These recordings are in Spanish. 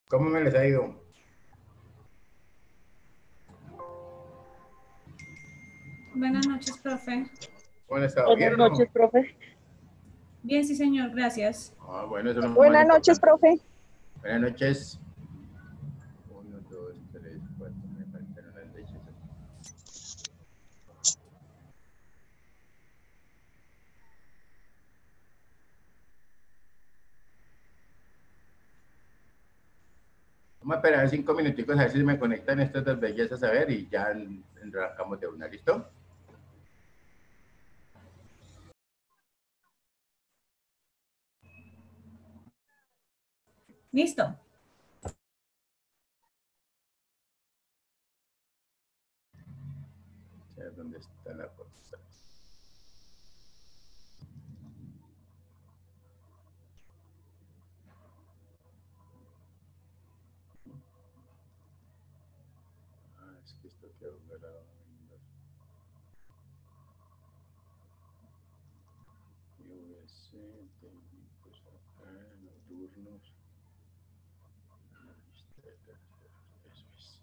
¿Cómo me les ha ido? Buenas noches, profe. ¿Cómo han estado? Buenas ¿Bien o noches, no? profe. Bien, sí, señor, gracias. Ah, bueno, eso es lo más Buenas noches, importante. profe. Buenas noches. 1, 2, 3, 4. Me faltan unas leches. Vamos a esperar 5 minuticos a ver si me conectan estas dos bellezas a ver y ya arrancamos de una. ¿Listo? ¿Listo? A ver dónde está la cosa. Ah, es que esto quedó grabado. US, técnicos acá, nocturnos. Eso es.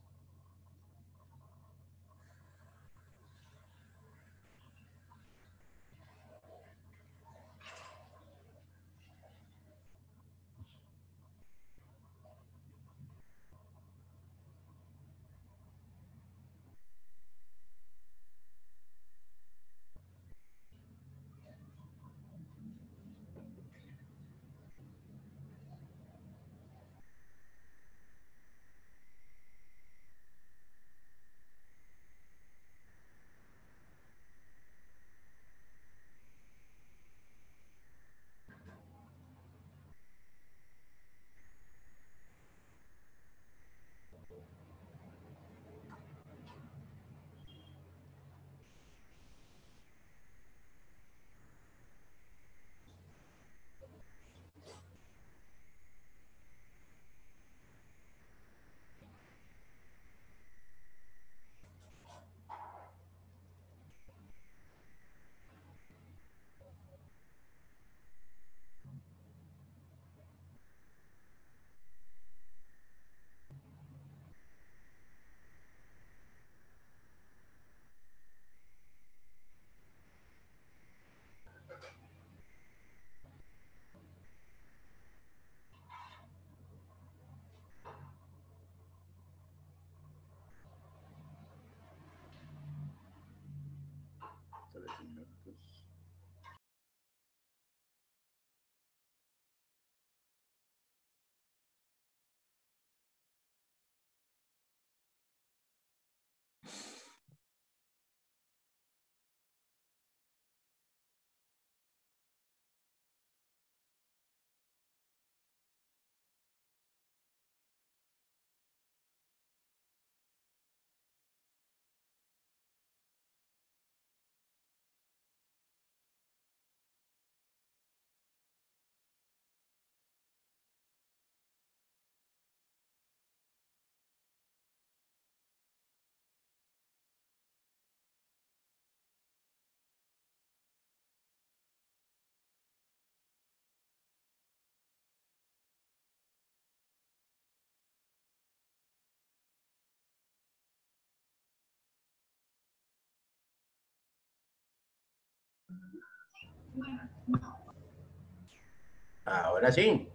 Ahora sí.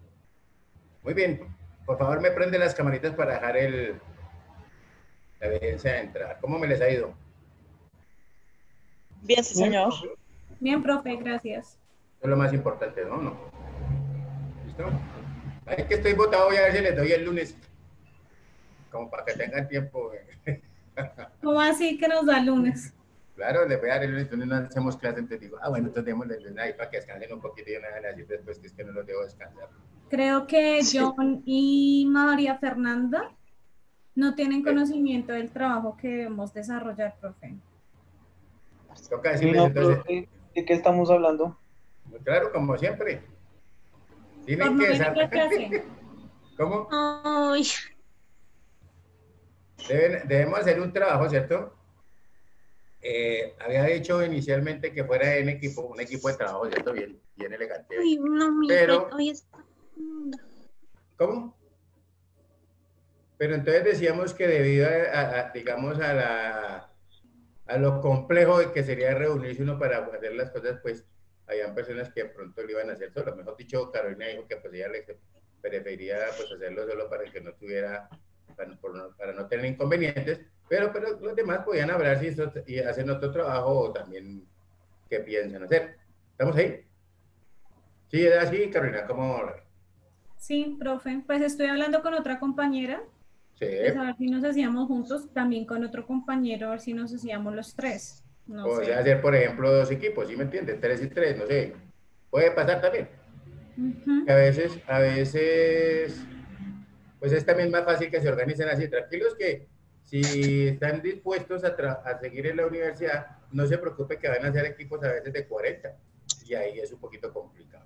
Muy bien. Por favor, me prende las camaritas para dejar la evidencia de entrar. ¿Cómo me les ha ido? Bien, sí, Bien, señor. profe. Bien, profe, gracias. Eso es lo más importante, ¿no? ¿No? ¿Listo? Ay, que estoy votado, voy a ver si les doy el lunes. Como para que tengan tiempo. ¿Cómo así que nos da lunes? Claro, les voy a dar el lunes, entonces no hacemos clase, entonces digo, bueno, entonces démosle el lunes ahí para que descansen un poquito y no van a decir después que es que no los debo descansar. Creo que John y María Fernanda no tienen Eh, conocimiento del trabajo que debemos desarrollar, profe. Toca Sí, decirles no, entonces, profe, ¿de qué estamos hablando? claro, como siempre, Por tienen no que venir a desarrollar. clase. ¿Cómo? Ay, Debemos hacer un trabajo, ¿cierto? Había dicho inicialmente que fuera en equipo, un equipo de trabajo, ¿cierto? Bien, bien elegante. ay, no, mi red Pero, hoy está. ¿cómo? Pero entonces decíamos que debido digamos, a lo complejo de que sería reunirse uno para hacer las cosas, pues habían personas que de pronto lo iban a hacer solo. Mejor dicho, Carolina dijo que pues ella le preferiría pues hacerlo solo para que no tuviera, para no tener inconvenientes, pero los demás podían hablar y hacer otro trabajo o también qué piensan hacer. ¿Estamos ahí? Sí, es así, Carolina, ¿cómo? Sí, profe, pues estoy hablando con otra compañera, Sí. pues a ver si nos hacíamos juntos, también con otro compañero, a ver si nos hacíamos los tres, no O sea, sé. hacer, por ejemplo, 2 equipos, ¿sí me entiendes? 3 y 3, no sé. Puede pasar también. Ujú. A veces, pues es también más fácil que se organicen así. Tranquilos que si están dispuestos a seguir en la universidad, no se preocupe que van a hacer equipos a veces de 40. Y ahí es un poquito complicado.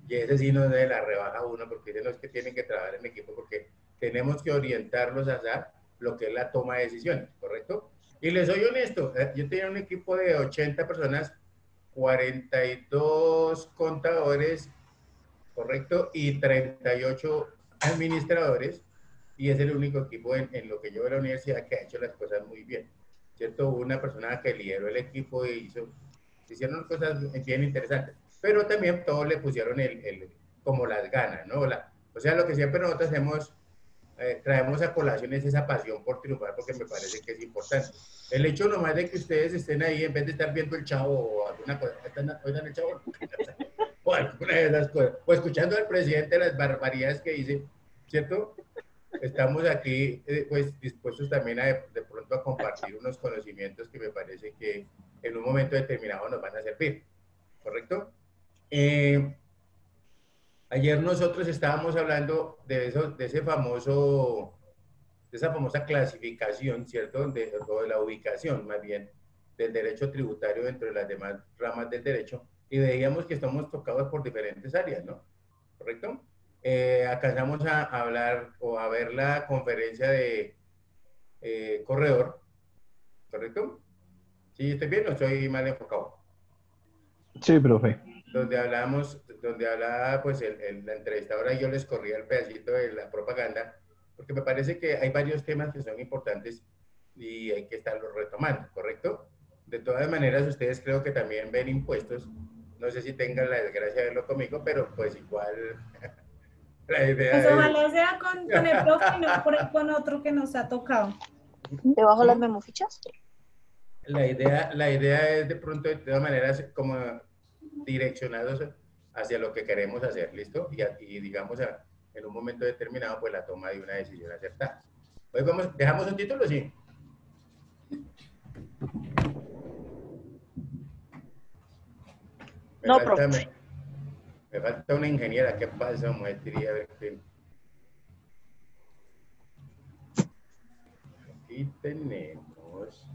Y ese sí no de la rebaja uno, porque dicen los que tienen que trabajar en equipo, porque tenemos que orientarlos a hacer lo que es la toma de decisiones, ¿correcto? Y les soy honesto, yo tenía un equipo de 80 personas, 42 contadores, ¿correcto? Y 38 administradores, y es el único equipo en lo que yo de la universidad que ha hecho las cosas muy bien, ¿cierto? Hubo una persona que lideró el equipo y hicieron cosas bien interesantes, pero también todos le pusieron como las ganas, ¿no? O sea, lo que siempre nosotros hacemos, traemos a colación es esa pasión por triunfar, porque me parece que es importante. El hecho nomás de que ustedes estén ahí, en vez de estar viendo el Chavo o alguna cosa, oigan el Chavo, o alguna de esas cosas, o escuchando al presidente las barbaridades que dice, ¿cierto? Estamos aquí pues dispuestos también de pronto a compartir unos conocimientos que me parece que en un momento determinado nos van a servir, ¿correcto? Ayer nosotros estábamos hablando de esa famosa clasificación, ¿cierto? O de la ubicación, más bien, del derecho tributario dentro de las demás ramas del derecho, y veíamos que estamos tocados por diferentes áreas, ¿no? ¿Correcto? Alcanzamos a hablar o a ver la conferencia de corredor, ¿correcto? Sí, estoy bien o estoy mal enfocado. Sí, profe. Donde hablaba pues la entrevistadora y yo les corría el pedacito de la propaganda, porque me parece que hay varios temas que son importantes y hay que estarlos retomando, ¿correcto? De todas maneras, ustedes creo que también ven impuestos, no sé si tengan la desgracia de verlo conmigo, pero pues igual la Pues idea es... ojalá sea con el profe y no por ahí con otro que nos ha tocado. ¿Debajo las memofichas? La idea es de pronto, de todas maneras, como direccionados hacia lo que queremos hacer, ¿listo? Y digamos, en un momento determinado, pues la toma de una decisión acertada. Hoy dejamos un título, sí. No, profe. Me falta una ingeniera. ¿Qué pasa, maestría? A ver qué. Aquí tenemos.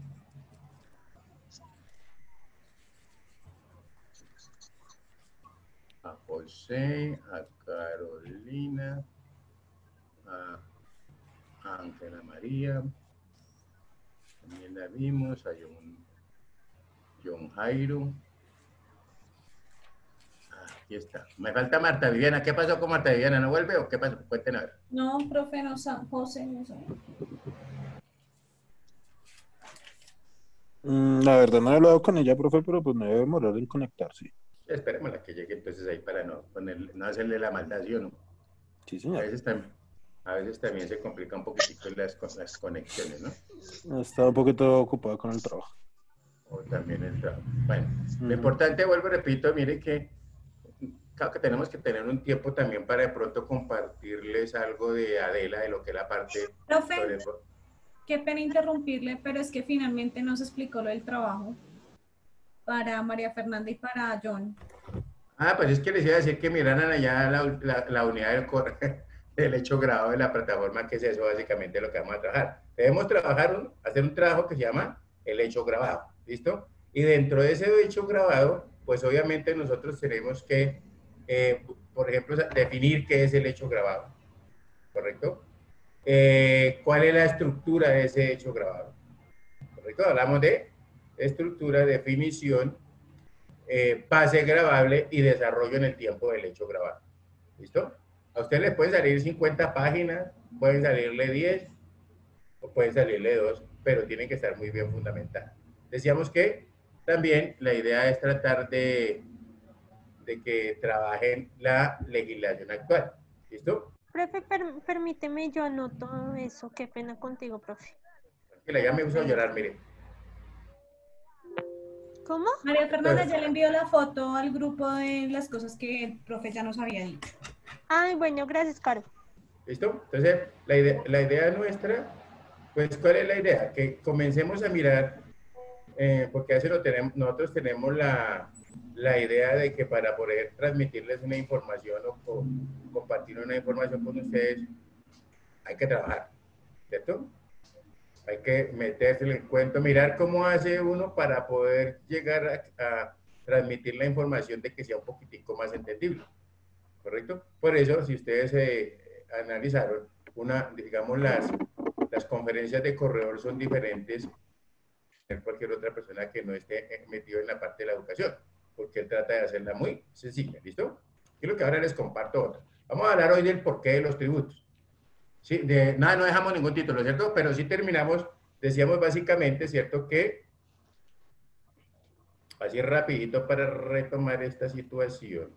A José, a Carolina, a Ángela María, también la vimos, a John Jairo. Aquí está. Me falta Marta Viviana. ¿Qué pasó con Marta Viviana? ¿No vuelve o qué pasó? Cuéntenos a ver. No, profe, no, José, no sé. La verdad no he hablado con ella, profe, pero pues no debe demorar en conectarse. Esperemos a que llegue entonces ahí para no hacerle la maldad, ¿sí o no? Sí, A señor. veces también se complica un poquitico las conexiones, ¿no? Ha estado un poquito ocupado con el trabajo. O también el trabajo. Bueno, lo importante, vuelvo y repito, mire que claro que tenemos que tener un tiempo también para de pronto compartirles algo de Adela, de lo que es la parte... Profe, qué pena interrumpirle, pero es que finalmente nos explicó lo del trabajo para María Fernanda y para John. Pues es que les iba a decir que miraran allá la unidad del hecho grabado de la plataforma, que es eso básicamente lo que vamos a trabajar. Debemos hacer un trabajo que se llama el hecho grabado, ¿listo? Y dentro de ese hecho grabado, pues obviamente nosotros tenemos que, por ejemplo, definir qué es el hecho grabado, ¿correcto? ¿Cuál es la estructura de ese hecho grabado? ¿Correcto? Hablamos de estructura, definición, pase grabable y desarrollo en el tiempo del hecho grabado. ¿Listo? A usted le pueden salir 50 páginas, pueden salirle 10 o pueden salirle 2, pero tienen que estar muy bien fundamentadas. Decíamos que también la idea es tratar de que trabajen la legislación actual. ¿Listo? Profe, permíteme, yo anoto eso. Qué pena contigo, profe. Tranquila, ya me puso a llorar, mire. ¿Cómo? María Fernanda ya le envió la foto al grupo de las cosas que el profe ya nos había dicho. Ay, bueno, gracias, Caro. ¿Listo? Entonces, la idea nuestra, pues, ¿cuál es la idea? Que comencemos a mirar, porque a veces nosotros tenemos la idea de que para poder transmitirles una información o compartir una información con ustedes, hay que trabajar, ¿cierto? Hay que meterse en el cuento, mirar cómo hace uno para poder llegar a transmitir la información de que sea un poquitico más entendible, ¿correcto? Por eso, si ustedes analizaron, digamos, las conferencias de corredor son diferentes de cualquier otra persona que no esté metido en la parte de la educación, porque él trata de hacerla muy sencilla, ¿listo? Y lo que ahora les comparto otra. Vamos a hablar hoy del porqué de los tributos. Sí, nada, no dejamos ningún título, ¿cierto? Pero sí terminamos, decíamos básicamente, ¿cierto? Que, así rapidito para retomar esta situación.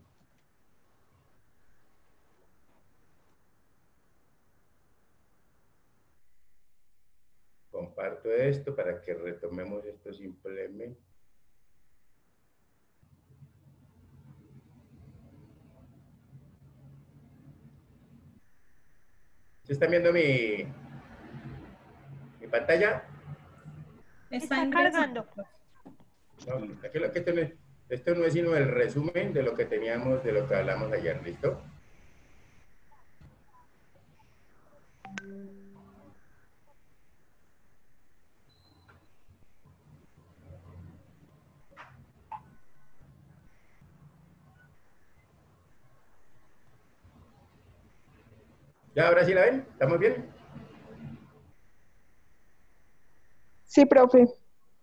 Comparto esto para que retomemos esto simplemente. ¿Se están viendo mi pantalla? Está cargando. No, aquí esto no es sino el resumen de lo que teníamos, de lo que hablamos ayer, ¿listo? ¿Ya ahora sí la ven? ¿Estamos bien? Sí, profe.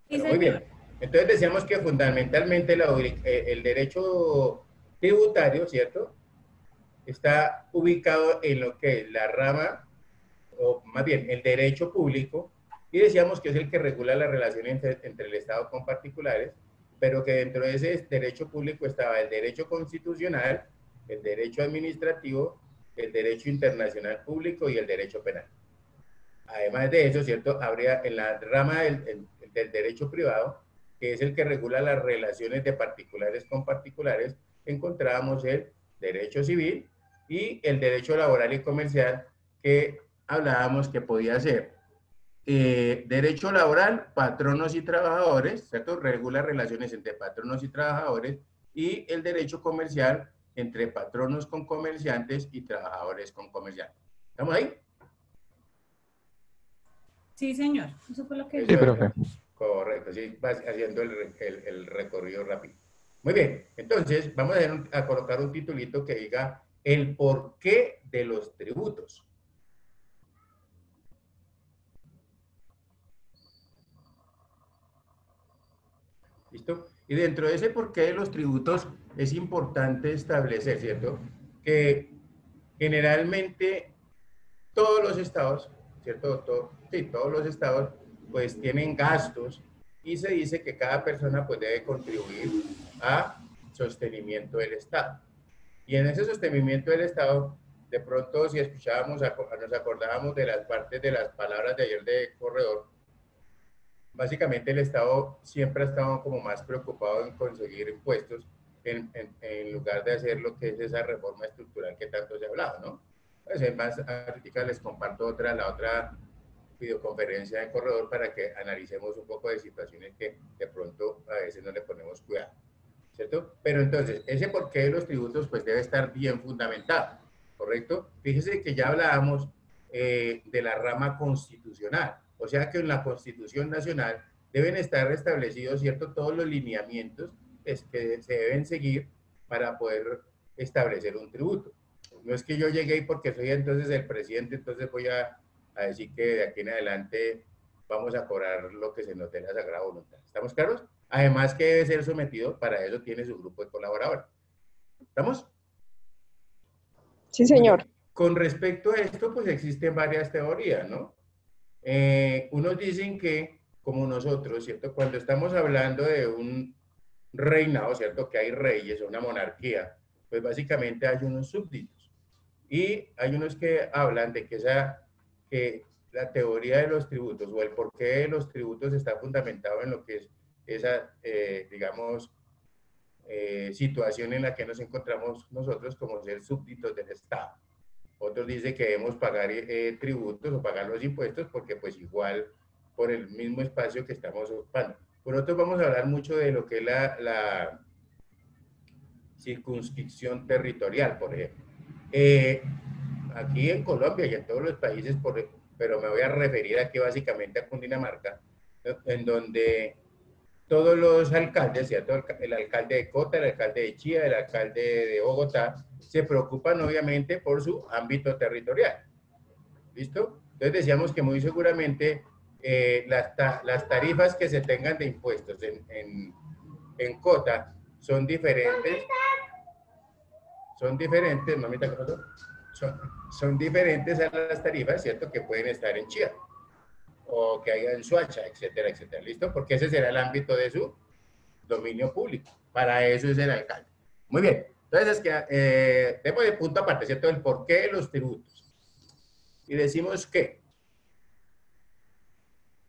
Bueno, muy bien. Entonces decíamos que fundamentalmente el derecho tributario, ¿cierto? Está ubicado en lo que es la rama, o más bien el derecho público, y decíamos que es el que regula la relación entre el Estado con particulares, pero que dentro de ese derecho público estaba el derecho constitucional, el derecho administrativo, el derecho internacional público y el derecho penal. Además de eso, ¿cierto? Habría en la rama del derecho privado, que es el que regula las relaciones de particulares con particulares, encontrábamos el derecho civil y el derecho laboral y comercial, que hablábamos que podía ser derecho laboral, patronos y trabajadores, ¿cierto? Regula relaciones entre patronos y trabajadores, y el derecho comercial entre patronos con comerciantes y trabajadores con comerciantes. ¿Estamos ahí? Sí, señor. Eso fue lo que... Sí, profe. Correcto, sí, vas haciendo el recorrido rápido. Muy bien, entonces vamos a colocar un titulito que diga el porqué de los tributos. ¿Listo? Y dentro de ese porqué de los tributos es importante establecer, ¿cierto? Que generalmente todos los estados, ¿cierto? Sí, todos los estados pues tienen gastos y se dice que cada persona pues debe contribuir a sostenimiento del Estado. Y en ese sostenimiento del Estado, de pronto si escuchábamos, nos acordábamos de las partes de las palabras de ayer de Corredor, básicamente el Estado siempre ha estado como más preocupado en conseguir impuestos en lugar de hacer lo que es esa reforma estructural que tanto se ha hablado, ¿no? Pues en más ahorita les comparto la otra videoconferencia de Corredor para que analicemos un poco de situaciones que de pronto a veces no le ponemos cuidado, ¿cierto? Pero entonces, ese porqué de los tributos pues debe estar bien fundamentado, ¿correcto? Fíjese que ya hablábamos de la rama constitucional, o sea que en la Constitución Nacional deben estar establecidos, ¿cierto?, todos los lineamientos que se deben seguir para poder establecer un tributo. No es que yo llegué y porque soy entonces el presidente, entonces voy a decir que de aquí en adelante vamos a cobrar lo que se nos dé la sagrada voluntad. ¿Estamos claros? Además que debe ser sometido, para eso tiene su grupo de colaboradores. ¿Estamos? Sí, señor. Con respecto a esto, pues existen varias teorías, ¿no? Unos dicen que, como nosotros, ¿cierto? Cuando estamos hablando de un reinado, ¿cierto? Que hay reyes o una monarquía, pues básicamente hay unos súbditos. Y hay unos que hablan de que la teoría de los tributos o el porqué de los tributos está fundamentado en lo que es esa, digamos, situación en la que nos encontramos nosotros como ser súbditos del Estado. Otros dicen que debemos pagar tributos o pagar los impuestos porque pues igual por el mismo espacio que estamos ocupando. Por otro, vamos a hablar mucho de lo que es la circunscripción territorial, por ejemplo. Aquí en Colombia y en todos los países, pero me voy a referir aquí básicamente a Cundinamarca, en donde todos los alcaldes, ¿cierto? El alcalde de Cota, el alcalde de Chía, el alcalde de Bogotá, se preocupan obviamente por su ámbito territorial. ¿Listo? Entonces decíamos que muy seguramente las tarifas que se tengan de impuestos en Cota son diferentes, mamita, ¿qué pasó? Son diferentes a las tarifas, ¿cierto? Que pueden estar en Chía o que haya en Soacha, etcétera, etcétera. ¿Listo? Porque ese será el ámbito de su dominio público. Para eso es el alcalde. Muy bien. Entonces, es que demos de punto aparte, ¿cierto? El porqué de los tributos. Y decimos que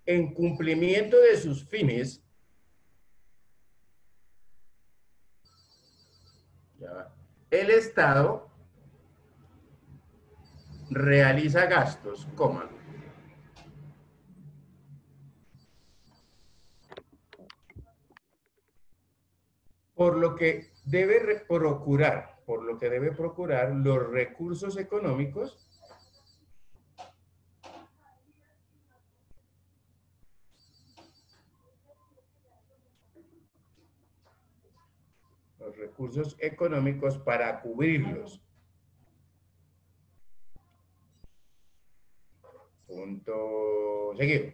en cumplimiento de sus fines, el Estado realiza gastos, coma, por lo que debe procurar los recursos económicos para cubrirlos. Punto seguido.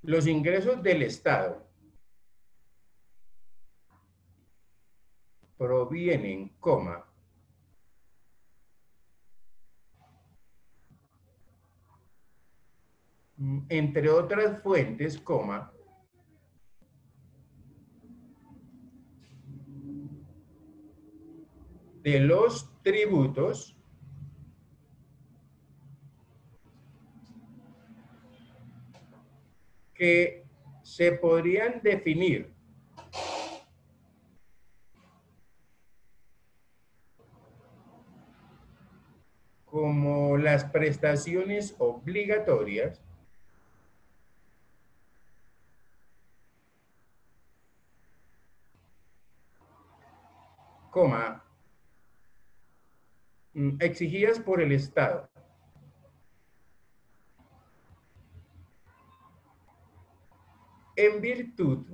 Los ingresos del Estado provienen, coma, entre otras fuentes, coma, de los tributos que se podrían definir como las prestaciones obligatorias coma, exigidas por el Estado en virtud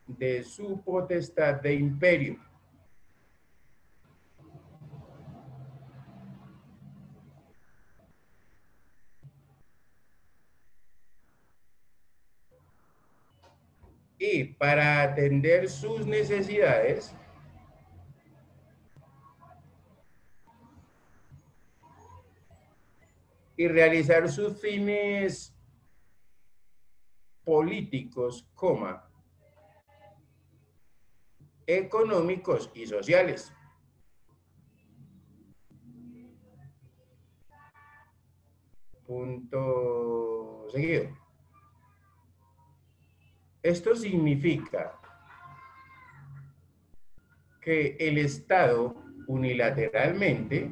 de su potestad de imperio. Y para atender sus necesidades, y realizar sus fines políticos, coma, económicos y sociales. Punto seguido. Esto significa que el Estado unilateralmente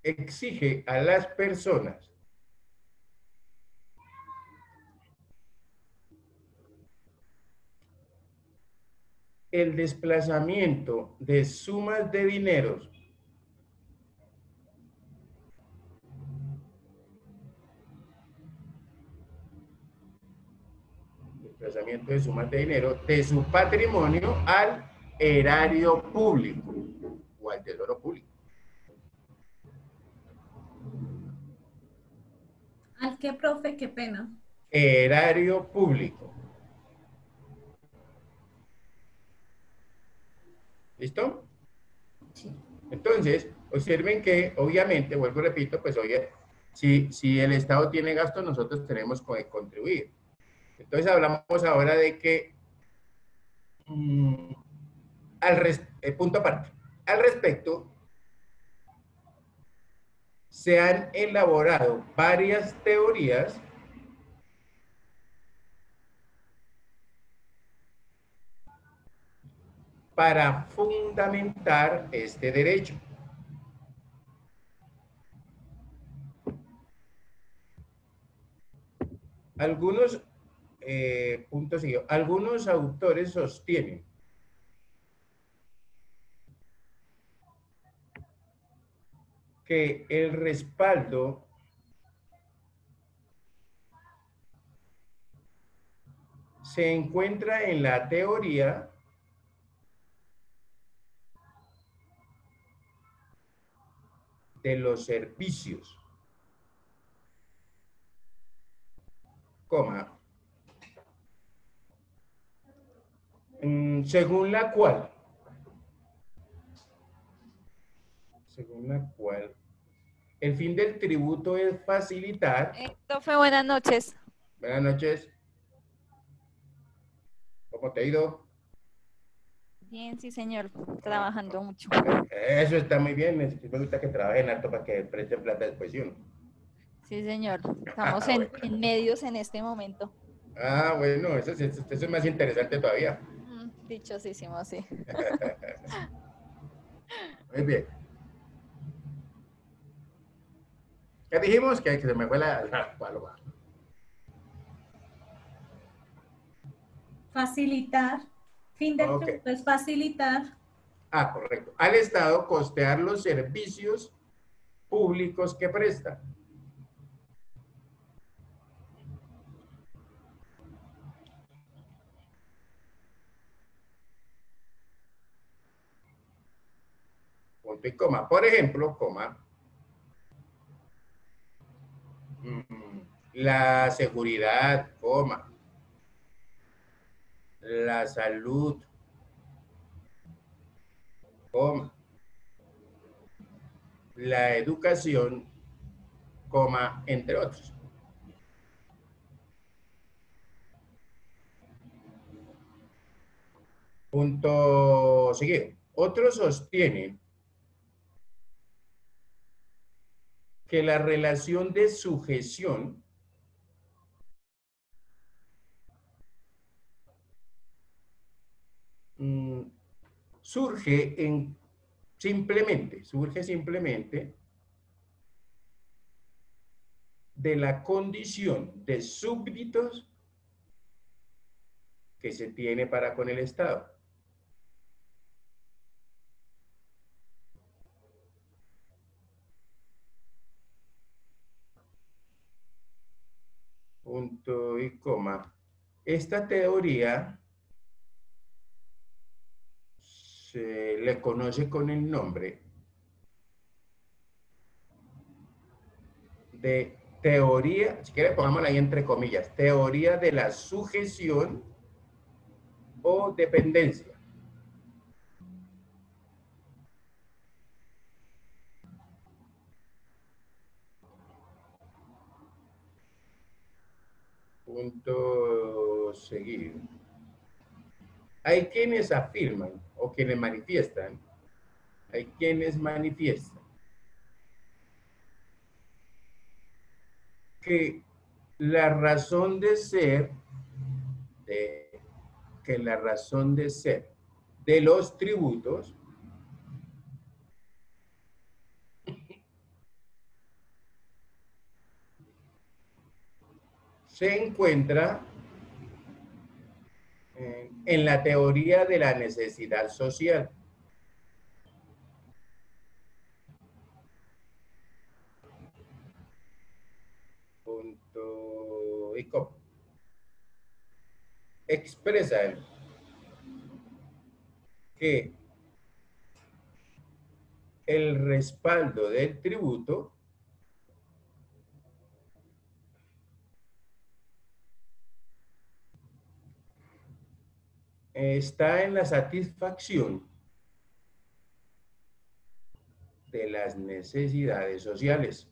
exige a las personas el desplazamiento de sumas de dineros de su patrimonio al erario público o al tesoro público. ¿Al qué, profe? Qué pena. erario público. ¿Listo? Sí. Entonces, observen que, obviamente, vuelvo y repito, pues oye, si el Estado tiene gastos, nosotros tenemos que contribuir. Entonces, hablamos ahora de que, punto aparte, al respecto, se han elaborado varias teorías para fundamentar este derecho. Algunos puntos seguidos. Algunos autores sostienen que el respaldo se encuentra en la teoría de los servicios, coma, según la cual, el fin del tributo es facilitar. Profe, buenas noches. Buenas noches. ¿Cómo te ha ido? Bien, sí, señor. Trabajando mucho. Eso está muy bien. Me gusta que trabajen harto para que presten plata después, ¿sí o no? Sí, señor. Estamos Bueno. en medios en este momento. Ah, bueno, eso es más interesante todavía. Dichosísimo, sí. Muy bien. ¿Qué dijimos? Que se me fue la paloma. Facilitar. Fin del Ok. tributo es facilitar. Ah, correcto. Al Estado costear los servicios públicos que presta. Punto y coma. Por ejemplo, coma, la seguridad, coma, la salud, coma, la educación, coma, entre otros. Punto seguido. Otros sostienen que la relación de sujeción surge simplemente de la condición de súbditos que se tiene para con el Estado. Punto y coma. Esta teoría se le conoce con el nombre de teoría, si quiere pongámosla ahí entre comillas, teoría de la sujeción o dependencia. Punto seguido. Hay quienes afirman o quienes manifiestan, que la razón de ser de los tributos se encuentra en la teoría de la necesidad social. Punto y coma. Expresan que el respaldo del tributo está en la satisfacción de las necesidades sociales.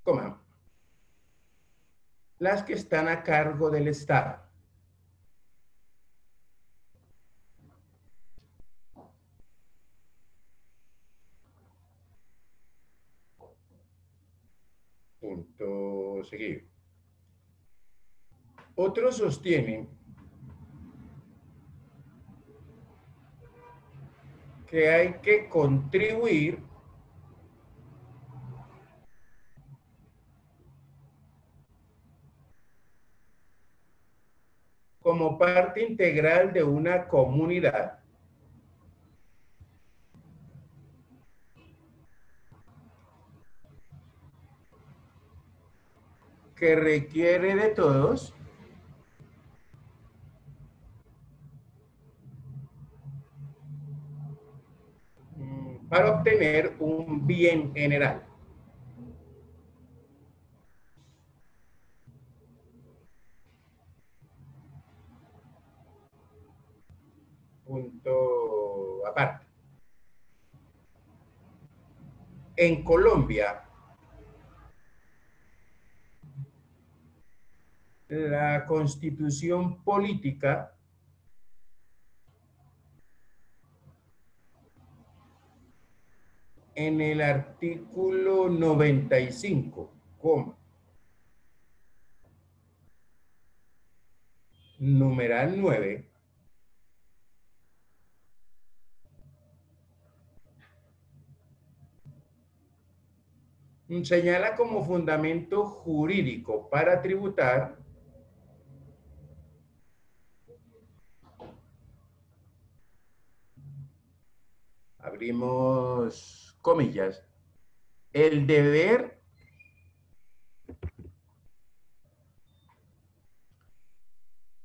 Coma, las que están a cargo del Estado. Punto seguido. Otros sostienen que hay que contribuir como parte integral de una comunidad que requiere de todos para obtener un bien general. Punto aparte. En Colombia, la constitución política en el artículo 95, numeral 9, señala como fundamento jurídico para tributar abrimos comillas, el deber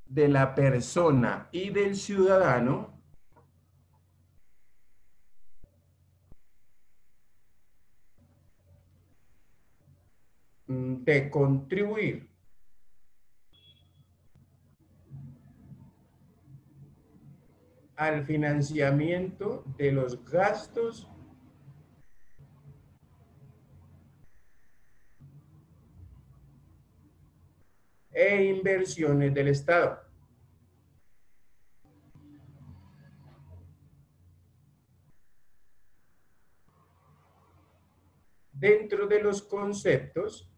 de la persona y del ciudadano de contribuir al financiamiento de los gastos e inversiones del Estado. Dentro de los conceptos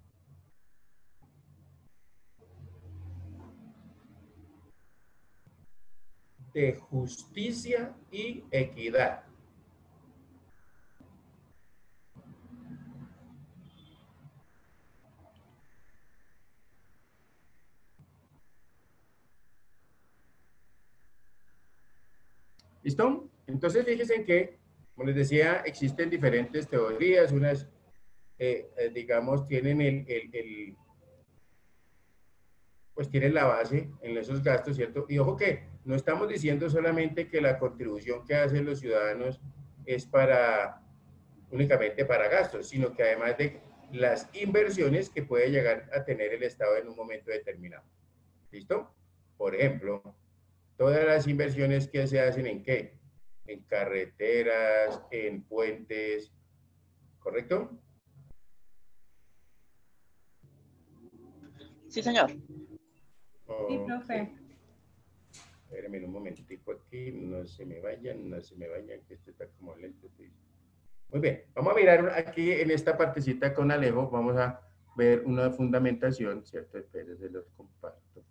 de justicia y equidad. ¿Listo? Entonces fíjense que, como les decía, existen diferentes teorías, unas, digamos, tienen pues tienen la base en esos gastos, ¿cierto? Y ojo que no estamos diciendo solamente que la contribución que hacen los ciudadanos es únicamente para gastos, sino que además de las inversiones que puede llegar a tener el Estado en un momento determinado. ¿Listo? Por ejemplo, todas las inversiones que se hacen ¿en qué? En carreteras, en puentes, ¿correcto? Sí, señor. Sí, profe. Espérenme un momentico aquí, no se me vayan, que esto está como lento. Muy bien, vamos a mirar aquí en esta partecita con Alejo, vamos a ver una fundamentación, ¿cierto? Espérense, los comparto.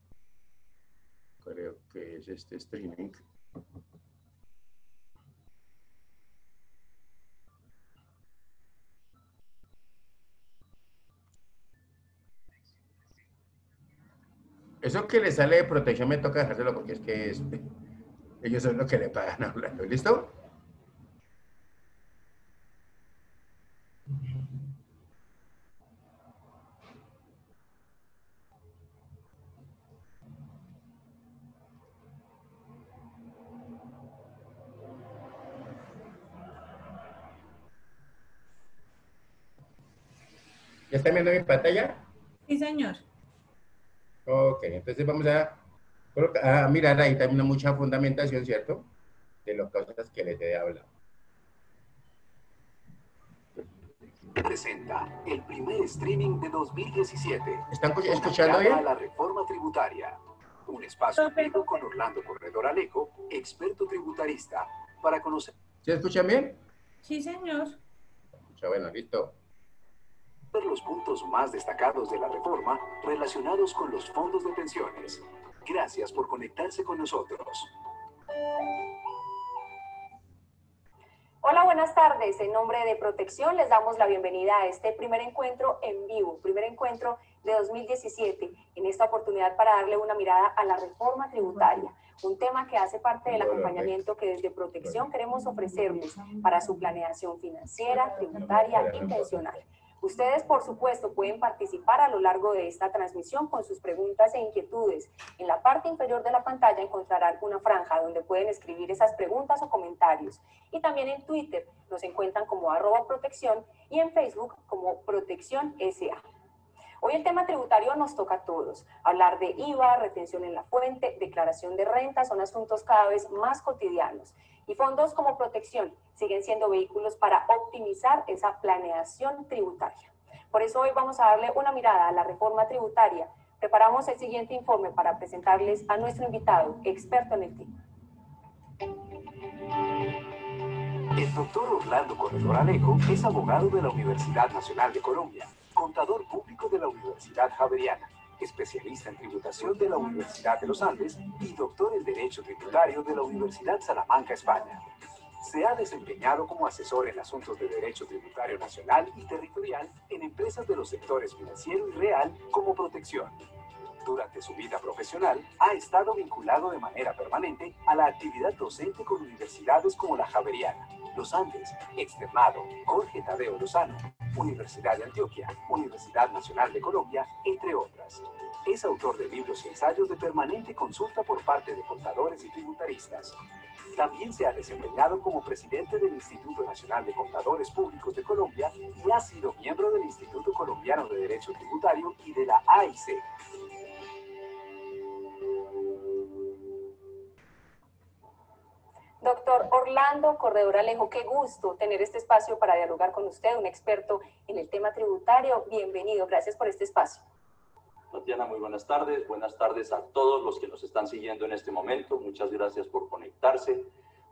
Creo que es este streaming. Eso que le sale de protección me toca dejárselo porque es que ellos son los que le pagan hablando. ¿Listo? ¿Ya están viendo mi pantalla? Sí, señor. Ok, entonces vamos a mirar ahí también mucha fundamentación, ¿cierto? De las cosas que les he hablado. Presenta el primer streaming de 2017. ¿Están escuchando Una mirada bien? a la reforma tributaria. Un espacio en vivo con Orlando Corredor Alejo, experto tributarista, para conocer ¿Se escuchan bien? Sí, señor. Bueno, listo. los puntos más destacados de la reforma relacionados con los fondos de pensiones. Gracias por conectarse con nosotros. Hola, buenas tardes. En nombre de Protección les damos la bienvenida a este primer encuentro en vivo, primer encuentro de 2017. En esta oportunidad para darle una mirada a la reforma tributaria, un tema que hace parte del acompañamiento que desde Protección queremos ofrecerles para su planeación financiera, tributaria y pensional. Ustedes, por supuesto, pueden participar a lo largo de esta transmisión con sus preguntas e inquietudes. En la parte inferior de la pantalla encontrarán una franja donde pueden escribir esas preguntas o comentarios. Y también en Twitter nos encuentran como @protección y en Facebook como Protección SA. Hoy el tema tributario nos toca a todos. Hablar de IVA, retención en la fuente, declaración de renta son asuntos cada vez más cotidianos. Y fondos como Protección siguen siendo vehículos para optimizar esa planeación tributaria. Por eso hoy vamos a darle una mirada a la reforma tributaria. Preparamos el siguiente informe para presentarles a nuestro invitado, experto en el tema. El doctor Orlando Corredor Alejo es abogado de la Universidad Nacional de Colombia, contador público de la Universidad Javeriana, especialista en tributación de la Universidad de los Andes y doctor en Derecho Tributario de la Universidad Salamanca, España. Se ha desempeñado como asesor en asuntos de derecho tributario nacional y territorial en empresas de los sectores financiero y real como Protección. Durante su vida profesional, ha estado vinculado de manera permanente a la actividad docente con universidades como la Javeriana, Los Andes, Externado, Jorge Tadeo Lozano, Universidad de Antioquia, Universidad Nacional de Colombia, entre otras. Es autor de libros y ensayos de permanente consulta por parte de contadores y tributaristas. También se ha desempeñado como presidente del Instituto Nacional de Contadores Públicos de Colombia y ha sido miembro del Instituto Colombiano de Derecho Tributario y de la AIC. Doctor Orlando Corredor Alejo, qué gusto tener este espacio para dialogar con usted, un experto en el tema tributario. Bienvenido, gracias por este espacio. Tatiana, muy buenas tardes a todos los que nos están siguiendo en este momento, muchas gracias por conectarse.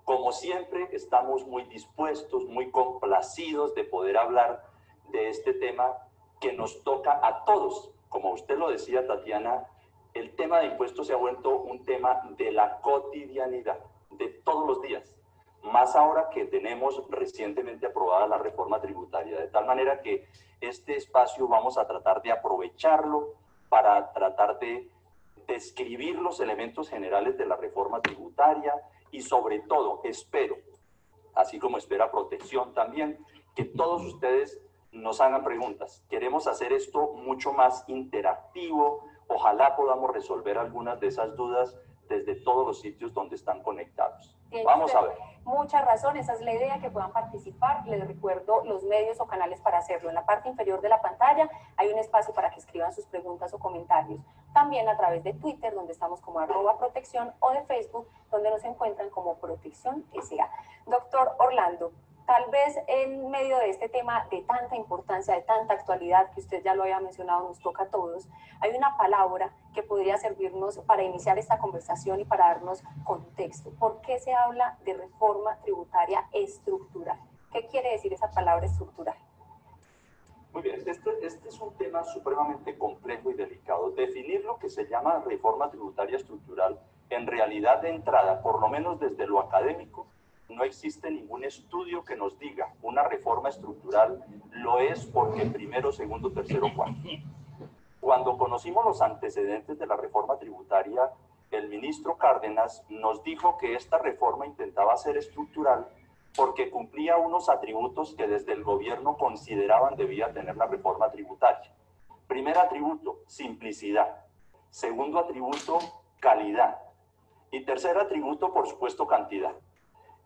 Como siempre, estamos muy dispuestos, muy complacidos de poder hablar de este tema que nos toca a todos. Como usted lo decía, Tatiana, el tema de impuestos se ha vuelto un tema de la cotidianidad, de todos los días, más ahora que tenemos recientemente aprobada la reforma tributaria, de tal manera que este espacio vamos a tratar de aprovecharlo para tratar de describir los elementos generales de la reforma tributaria y sobre todo espero, así como espera Protección también, que todos ustedes nos hagan preguntas. Queremos hacer esto mucho más interactivo, ojalá podamos resolver algunas de esas dudas desde todos los sitios donde están conectados. Vamos a ver. Mucha razón, esa es la idea, que puedan participar. Les recuerdo los medios o canales para hacerlo. En la parte inferior de la pantalla hay un espacio para que escriban sus preguntas o comentarios. También a través de Twitter, donde estamos como @protección, o de Facebook, donde nos encuentran como Protección SA. Doctor Orlando, tal vez en medio de este tema de tanta importancia, de tanta actualidad, que usted ya lo había mencionado, nos toca a todos, hay una palabra que podría servirnos para iniciar esta conversación y para darnos contexto. ¿Por qué se habla de reforma tributaria estructural? ¿Qué quiere decir esa palabra estructural? Muy bien, este es un tema supremamente complejo y delicado. Definir lo que se llama reforma tributaria estructural, en realidad de entrada, por lo menos desde lo académico, no existe ningún estudio que nos diga una reforma estructural lo es porque primero, segundo, tercero, cuarto. Cuando conocimos los antecedentes de la reforma tributaria, el ministro Cárdenas nos dijo que esta reforma intentaba ser estructural porque cumplía unos atributos que desde el gobierno consideraban debía tener la reforma tributaria. Primer atributo, simplicidad. Segundo atributo, calidad. Y tercer atributo, por supuesto, cantidad.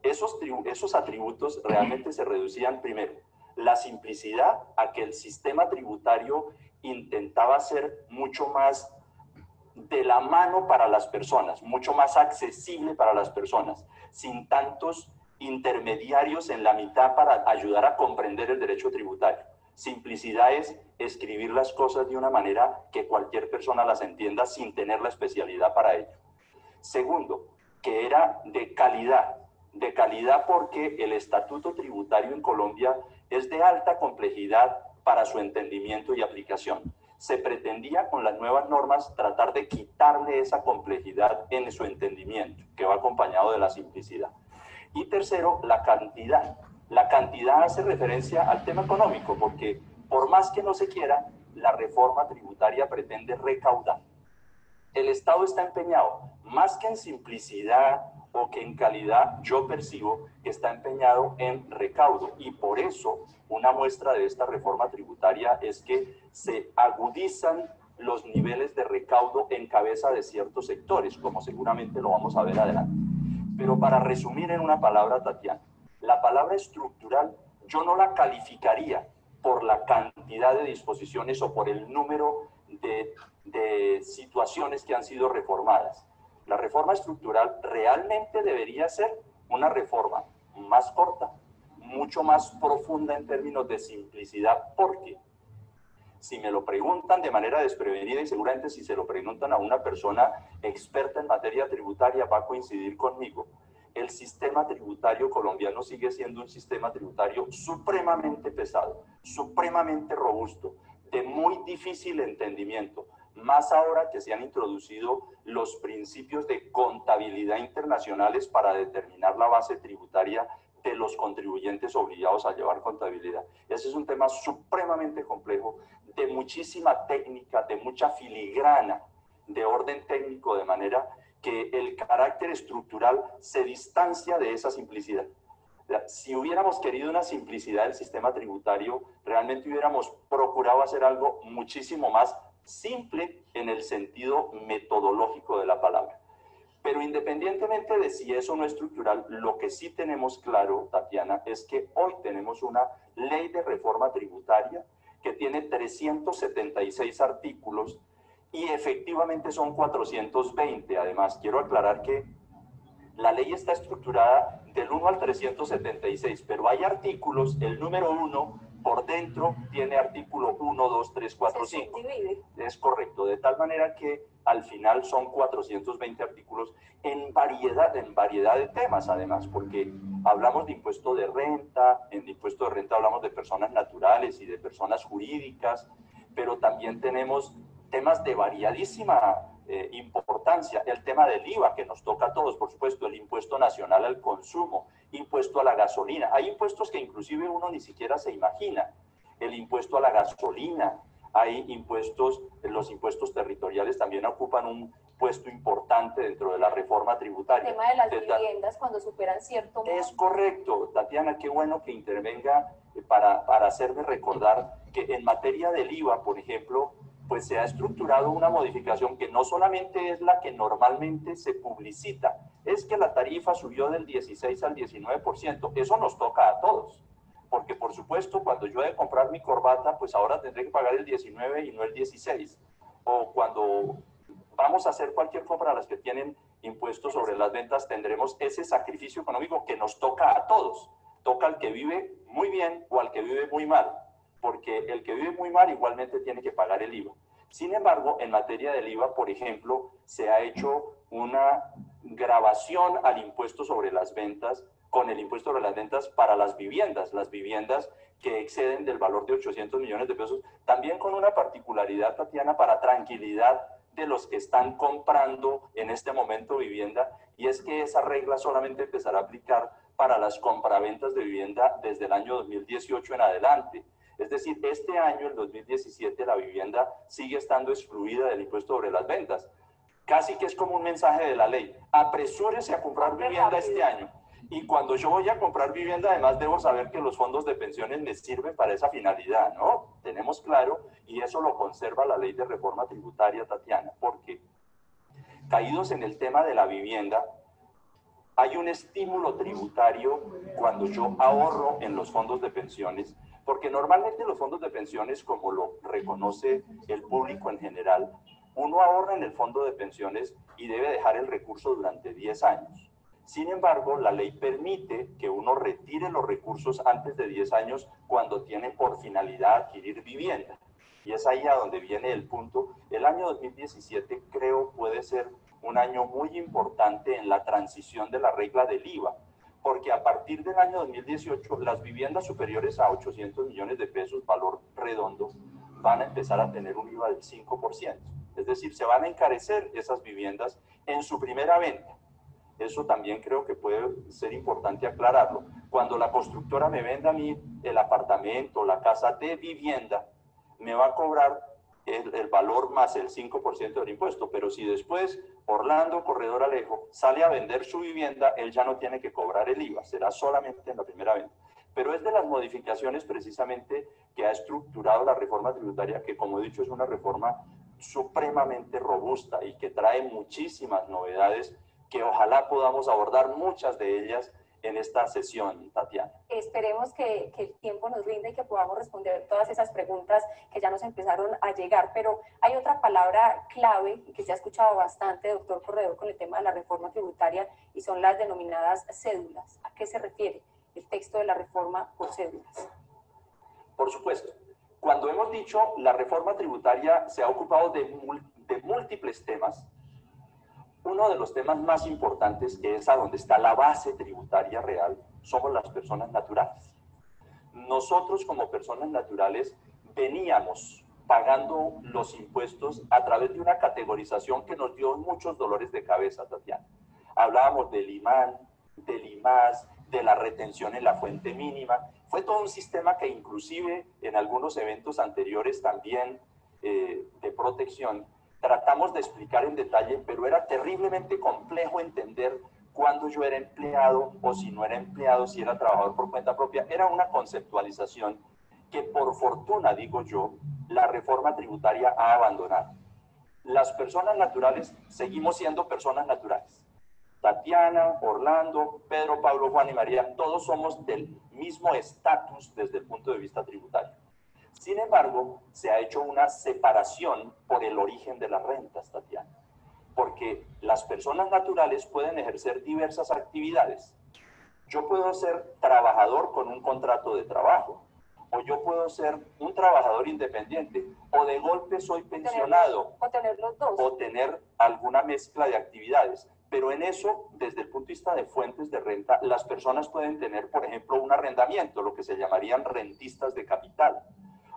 Esos atributos realmente se reducían primero La simplicidad a que el sistema tributario intentaba ser mucho más de la mano para las personas, mucho más accesible para las personas, sin tantos intermediarios en la mitad para ayudar a comprender el derecho tributario. Simplicidad es escribir las cosas de una manera que cualquier persona las entienda sin tener la especialidad para ello. Segundo, que era de calidad porque el estatuto tributario en Colombia es de alta complejidad para su entendimiento y aplicación. Se pretendía con las nuevas normas tratar de quitarle esa complejidad en su entendimiento, que va acompañado de la simplicidad. Y tercero, la cantidad. La cantidad hace referencia al tema económico, porque por más que no se quiera, la reforma tributaria pretende recaudar. El Estado está empeñado, más que en simplicidad o que en calidad, yo percibo que está empeñado en recaudo. Y por eso, una muestra de esta reforma tributaria es que se agudizan los niveles de recaudo en cabeza de ciertos sectores, como seguramente lo vamos a ver adelante. Pero para resumir en una palabra, Tatiana, la palabra estructural yo no la calificaría por la cantidad de disposiciones o por el número de situaciones que han sido reformadas. La reforma estructural realmente debería ser una reforma más corta, mucho más profunda en términos de simplicidad, porque si me lo preguntan de manera desprevenida y seguramente si se lo preguntan a una persona experta en materia tributaria va a coincidir conmigo, el sistema tributario colombiano sigue siendo un sistema tributario supremamente pesado, supremamente robusto, de muy difícil entendimiento, más ahora que se han introducido los principios de contabilidad internacionales para determinar la base tributaria de los contribuyentes obligados a llevar contabilidad. Ese es un tema supremamente complejo, de muchísima técnica, de mucha filigrana, de orden técnico, de manera que el carácter estructural se distancia de esa simplicidad. Si hubiéramos querido una simplicidad del sistema tributario, realmente hubiéramos procurado hacer algo muchísimo más simple en el sentido metodológico de la palabra. Pero independientemente de si eso no es estructural, lo que sí tenemos claro, Tatiana, es que hoy tenemos una ley de reforma tributaria que tiene 376 artículos y efectivamente son 420. Además, quiero aclarar que la ley está estructurada del 1 al 376, pero hay artículos, el número 1 por dentro tiene artículo 1, 2, 3, 4, 5. Es correcto, de tal manera que al final son 420 artículos en variedad de temas, además, porque hablamos de impuesto de renta, en impuesto de renta hablamos de personas naturales y de personas jurídicas, pero también tenemos temas de variadísima importancia, el tema del IVA que nos toca a todos, por supuesto, el impuesto nacional al consumo, impuesto a la gasolina, hay impuestos que inclusive uno ni siquiera se imagina, el impuesto a la gasolina, hay impuestos, los impuestos territoriales también ocupan un puesto importante dentro de la reforma tributaria. El tema de las viviendas cuando superan cierto monto. Es correcto, Tatiana, qué bueno que intervenga para hacerme recordar que en materia del IVA, por ejemplo, pues se ha estructurado una modificación que no solamente es la que normalmente se publicita, es que la tarifa subió del 16 al 19%, eso nos toca a todos, porque por supuesto cuando yo he de comprar mi corbata, pues ahora tendré que pagar el 19 y no el 16, o cuando vamos a hacer cualquier compra a las que tienen impuestos sobre las ventas, tendremos ese sacrificio económico que nos toca a todos, toca al que vive muy bien o al que vive muy mal, porque el que vive muy mal igualmente tiene que pagar el IVA. Sin embargo, en materia del IVA, por ejemplo, se ha hecho una grabación al impuesto sobre las ventas, con el impuesto sobre las ventas para las viviendas que exceden del valor de 800 millones de pesos, también con una particularidad, Tatiana, para tranquilidad de los que están comprando en este momento vivienda, y es que esa regla solamente empezará a aplicar para las compraventas de vivienda desde el año 2018 en adelante. Es decir, este año, el 2017, la vivienda sigue estando excluida del impuesto sobre las ventas. Casi que es como un mensaje de la ley. Apresúrese a comprar vivienda este año. Y cuando yo voy a comprar vivienda, además debo saber que los fondos de pensiones me sirven para esa finalidad, ¿no? Tenemos claro, y eso lo conserva la ley de reforma tributaria, Tatiana, porque caídos en el tema de la vivienda, hay un estímulo tributario cuando yo ahorro en los fondos de pensiones, Porque normalmente los fondos de pensiones, como lo reconoce el público en general, uno ahorra en el fondo de pensiones y debe dejar el recurso durante 10 años. Sin embargo, la ley permite que uno retire los recursos antes de 10 años cuando tiene por finalidad adquirir vivienda. Y es ahí a donde viene el punto. El año 2017 creo puede ser un año muy importante en la transición de la regla del IVA, porque a partir del año 2018 las viviendas superiores a 800 millones de pesos, valor redondo, van a empezar a tener un IVA del 5%. Es decir, se van a encarecer esas viviendas en su primera venta. Eso también creo que puede ser importante aclararlo. Cuando la constructora me venda a mí el apartamento, la casa de vivienda, me va a cobrar el valor más el 5% del impuesto, pero si después Orlando Corredor Alejo sale a vender su vivienda, él ya no tiene que cobrar el IVA, será solamente en la primera venta. Pero es de las modificaciones precisamente que ha estructurado la reforma tributaria, que como he dicho es una reforma supremamente robusta y que trae muchísimas novedades que ojalá podamos abordar muchas de ellas en esta sesión, Tatiana. Esperemos que el tiempo nos rinde y que podamos responder todas esas preguntas que ya nos empezaron a llegar, pero hay otra palabra clave y que se ha escuchado bastante, doctor Corredor, con el tema de la reforma tributaria y son las denominadas cédulas. ¿A qué se refiere el texto de la reforma por cédulas? Por supuesto. Cuando hemos dicho la reforma tributaria se ha ocupado de múltiples temas. Uno de los temas más importantes, que es a donde está la base tributaria real, somos las personas naturales. Nosotros como personas naturales veníamos pagando los impuestos a través de una categorización que nos dio muchos dolores de cabeza, Tatiana. Hablábamos del IMAN, del IMAS, de la retención en la fuente mínima. Fue todo un sistema que inclusive en algunos eventos anteriores también de protección tratamos de explicar en detalle, pero era terriblemente complejo entender cuándo yo era empleado o si no era empleado, si era trabajador por cuenta propia. Era una conceptualización que por fortuna, digo yo, la reforma tributaria ha abandonado. Las personas naturales seguimos siendo personas naturales. Tatiana, Orlando, Pedro, Pablo, Juan y María, todos somos del mismo estatus desde el punto de vista tributario. Sin embargo, se ha hecho una separación por el origen de las rentas, Tatiana, porque las personas naturales pueden ejercer diversas actividades. Yo puedo ser trabajador con un contrato de trabajo, o yo puedo ser un trabajador independiente, o de golpe soy pensionado, o tener los dos, o tener alguna mezcla de actividades. Pero en eso, desde el punto de vista de fuentes de renta, las personas pueden tener, por ejemplo, un arrendamiento, lo que se llamarían rentistas de capital.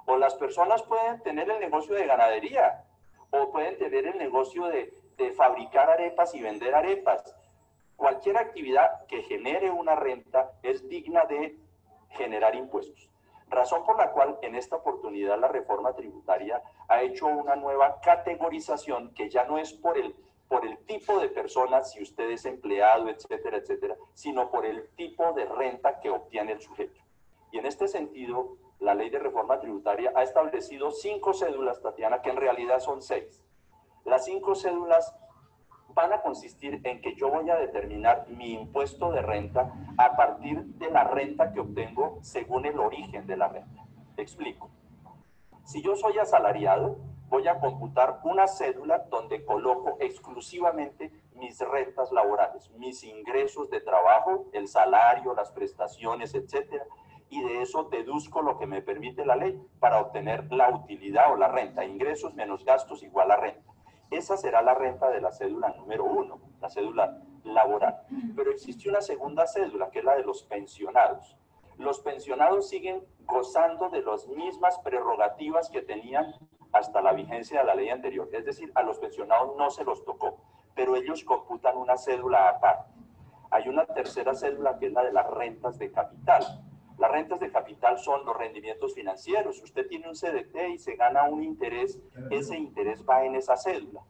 O las personas pueden tener el negocio de ganadería, o pueden tener el negocio de fabricar arepas y vender arepas. Cualquier actividad que genere una renta es digna de generar impuestos. Razón por la cual en esta oportunidad la reforma tributaria ha hecho una nueva categorización que ya no es por el tipo de personas, si usted es empleado, etcétera, etcétera, sino por el tipo de renta que obtiene el sujeto. Y en este sentido, la ley de reforma tributaria ha establecido 5 cédulas, Tatiana, que en realidad son 6. Las 5 cédulas van a consistir en que yo voy a determinar mi impuesto de renta a partir de la renta que obtengo según el origen de la renta. Explico. Si yo soy asalariado, voy a computar una cédula donde coloco exclusivamente mis rentas laborales, mis ingresos de trabajo, el salario, las prestaciones, etcétera, y de eso deduzco lo que me permite la ley para obtener la utilidad o la renta, ingresos menos gastos igual a renta. Esa será la renta de la cédula número 1, la cédula laboral. Pero existe una segunda cédula, que es la de los pensionados. Los pensionados siguen gozando de las mismas prerrogativas que tenían hasta la vigencia de la ley anterior. Es decir, a los pensionados no se los tocó, pero ellos computan una cédula aparte. Hay una tercera cédula que es la de las rentas de capital. Las rentas de capital son los rendimientos financieros. Usted tiene un CDT y se gana un interés, ese interés va en esa cédula.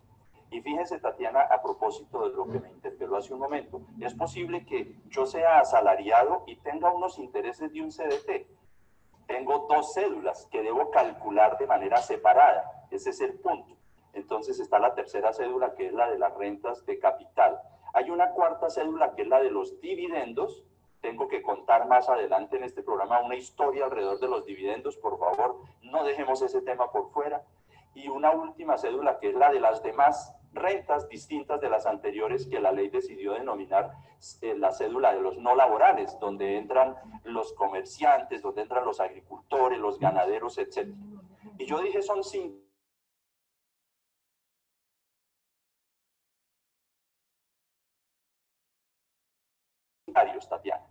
Y fíjense, Tatiana, a propósito de lo que me interpeló hace un momento, es posible que yo sea asalariado y tenga unos intereses de un CDT. Tengo 2 cédulas que debo calcular de manera separada. Ese es el punto. Entonces está la tercera cédula, que es la de las rentas de capital. Hay una cuarta cédula, que es la de los dividendos, tengo que contar más adelante en este programa una historia alrededor de los dividendos. Por favor, no dejemos ese tema por fuera. Y una última cédula, que es la de las demás rentas distintas de las anteriores, que la ley decidió denominar la cédula de los no laborales, donde entran los comerciantes, donde entran los agricultores, los ganaderos, etc. Y yo dije, son 5. Tatiana.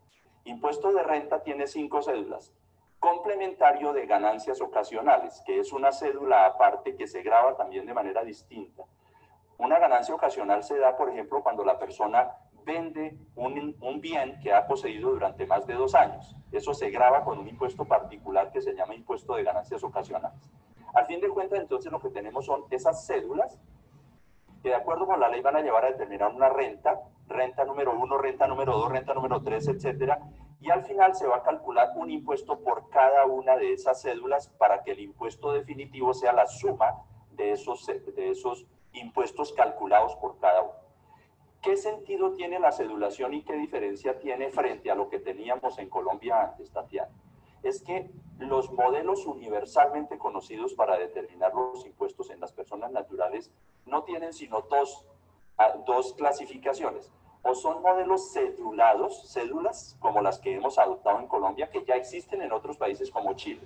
Impuesto de renta tiene 5 cédulas. Complementario de ganancias ocasionales, que es una cédula aparte que se grava también de manera distinta. Una ganancia ocasional se da, por ejemplo, cuando la persona vende un bien que ha poseído durante más de 2 años. Eso se grava con un impuesto particular que se llama impuesto de ganancias ocasionales. Al fin de cuentas, entonces, lo que tenemos son esas cédulas que de acuerdo con la ley van a llevar a determinar una renta, renta número 1, renta número 2, renta número 3, etcétera, y al final se va a calcular un impuesto por cada una de esas cédulas para que el impuesto definitivo sea la suma de esos impuestos calculados por cada uno. ¿Qué sentido tiene la cedulación y qué diferencia tiene frente a lo que teníamos en Colombia antes, Tatiana? Es que los modelos universalmente conocidos para determinar los impuestos en las personas naturales no tienen sino dos clasificaciones. O son modelos cedulados, cédulas como las que hemos adoptado en Colombia, que ya existen en otros países como Chile.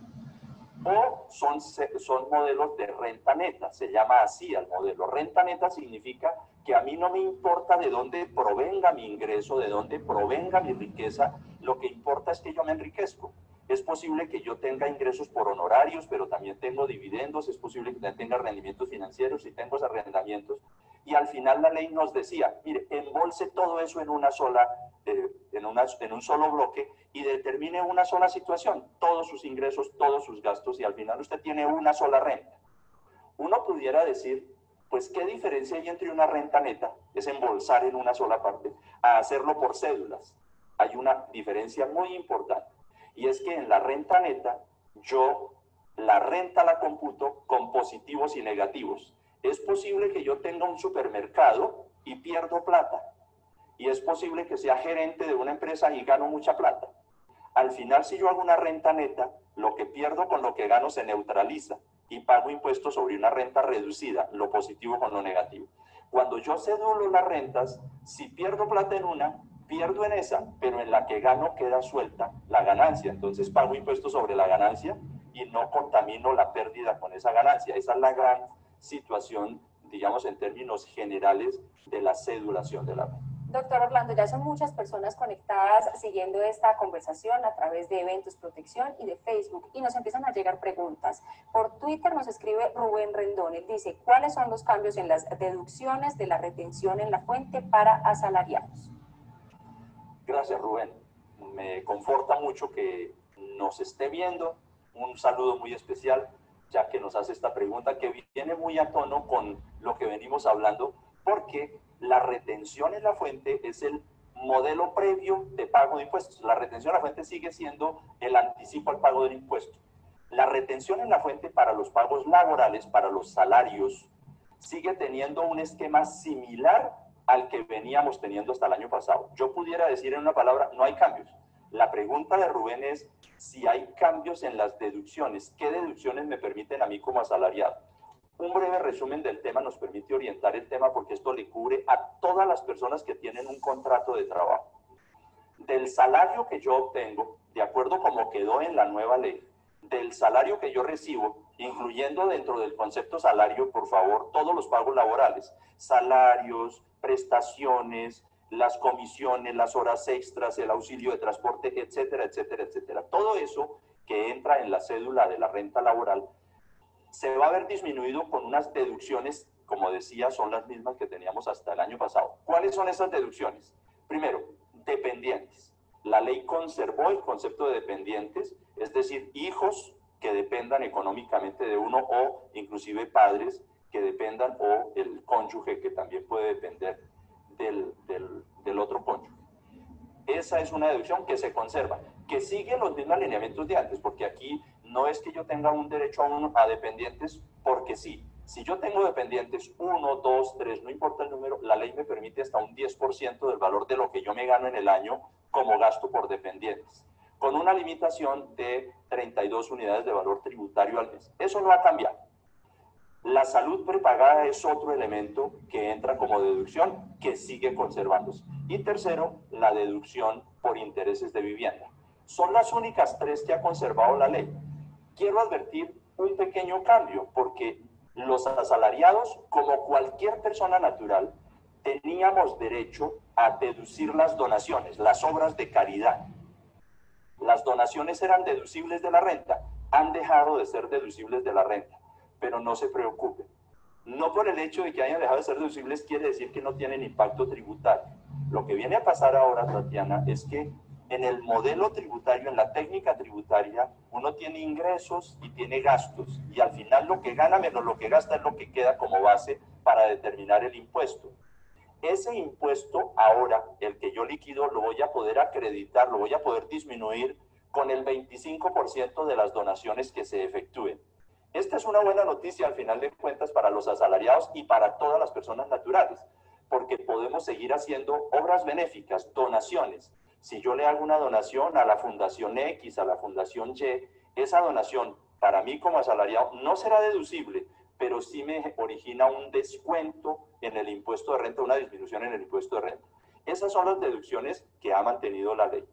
O son modelos de renta neta, se llama así el modelo. Renta neta significa que a mí no me importa de dónde provenga mi ingreso, de dónde provenga mi riqueza, lo que importa es que yo me enriquezco. Es posible que yo tenga ingresos por honorarios, pero también tengo dividendos, es posible que también tenga rendimientos financieros y tengo arrendamientos. Y al final la ley nos decía, mire, embolse todo eso en una sola, en un solo bloque y determine una sola situación, todos sus ingresos, todos sus gastos, y al final usted tiene una sola renta. Uno pudiera decir, pues, ¿qué diferencia hay entre una renta neta, es embolsar en una sola parte, a hacerlo por cédulas? Hay una diferencia muy importante. Y es que en la renta neta, yo la renta la computo con positivos y negativos. Es posible que yo tenga un supermercado y pierdo plata. Y es posible que sea gerente de una empresa y gano mucha plata. Al final, si yo hago una renta neta, lo que pierdo con lo que gano se neutraliza y pago impuestos sobre una renta reducida, lo positivo con lo negativo. Cuando yo cedulo las rentas, si pierdo plata en una, pierdo en esa, pero en la que gano queda suelta la ganancia. Entonces pago impuestos sobre la ganancia y no contamino la pérdida con esa ganancia. Esa es la gran situación, digamos, en términos generales de la cedulación de la renta. Doctor Orlando, ya son muchas personas conectadas siguiendo esta conversación a través de Eventos Protección y de Facebook, y nos empiezan a llegar preguntas. Por Twitter nos escribe Rubén Rendón, él dice, ¿cuáles son los cambios en las deducciones de la retención en la fuente para asalariados? Gracias, Rubén. Me conforta mucho que nos esté viendo. Un saludo muy especial, ya que nos hace esta pregunta que viene muy a tono con lo que venimos hablando, porque la retención en la fuente es el modelo previo de pago de impuestos. La retención en la fuente sigue siendo el anticipo al pago del impuesto. La retención en la fuente para los pagos laborales, para los salarios, sigue teniendo un esquema similar al que veníamos teniendo hasta el año pasado. Yo pudiera decir en una palabra, no hay cambios. La pregunta de Rubén es si hay cambios en las deducciones. ¿Qué deducciones me permiten a mí como asalariado? Un breve resumen del tema nos permite orientar el tema porque esto le cubre a todas las personas que tienen un contrato de trabajo. Del salario que yo obtengo, de acuerdo como quedó en la nueva ley, del salario que yo recibo, incluyendo dentro del concepto salario, por favor, todos los pagos laborales, salarios, prestaciones, las comisiones, las horas extras, el auxilio de transporte, etcétera, etcétera, etcétera. Todo eso que entra en la cédula de la renta laboral se va a ver disminuido con unas deducciones, como decía, son las mismas que teníamos hasta el año pasado. ¿Cuáles son esas deducciones? Primero, dependientes. La ley conservó el concepto de dependientes, es decir, hijos que dependan económicamente de uno o inclusive padres que dependan o el cónyuge que también puede depender del otro cónyuge. Esa es una deducción que se conserva, que sigue los mismos alineamientos de antes, porque aquí no es que yo tenga un derecho a dependientes porque sí. Si yo tengo dependientes 1, 2, 3, no importa el número, la ley me permite hasta un 10% del valor de lo que yo me gano en el año como gasto por dependientes, con una limitación de 32 unidades de valor tributario al mes. Eso no ha cambiado. La salud prepagada es otro elemento que entra como deducción que sigue conservándose. Y tercero, la deducción por intereses de vivienda. Son las únicas tres que ha conservado la ley. Quiero advertir un pequeño cambio, porque los asalariados, como cualquier persona natural, teníamos derecho a deducir las donaciones, las obras de caridad. Las donaciones eran deducibles de la renta, han dejado de ser deducibles de la renta. Pero no se preocupen. No por el hecho de que hayan dejado de ser deducibles quiere decir que no tienen impacto tributario. Lo que viene a pasar ahora, Tatiana, es que en el modelo tributario, en la técnica tributaria, uno tiene ingresos y tiene gastos. Y al final lo que gana menos lo que gasta es lo que queda como base para determinar el impuesto. Ese impuesto ahora, el que yo liquido, lo voy a poder acreditar, lo voy a poder disminuir con el 25% de las donaciones que se efectúen. Esta es una buena noticia al final de cuentas para los asalariados y para todas las personas naturales, porque podemos seguir haciendo obras benéficas, donaciones. Si yo le hago una donación a la Fundación X, a la Fundación Y, esa donación para mí como asalariado no será deducible, pero sí me origina un descuento en el impuesto de renta, una disminución en el impuesto de renta. Esas son las deducciones que ha mantenido la ley.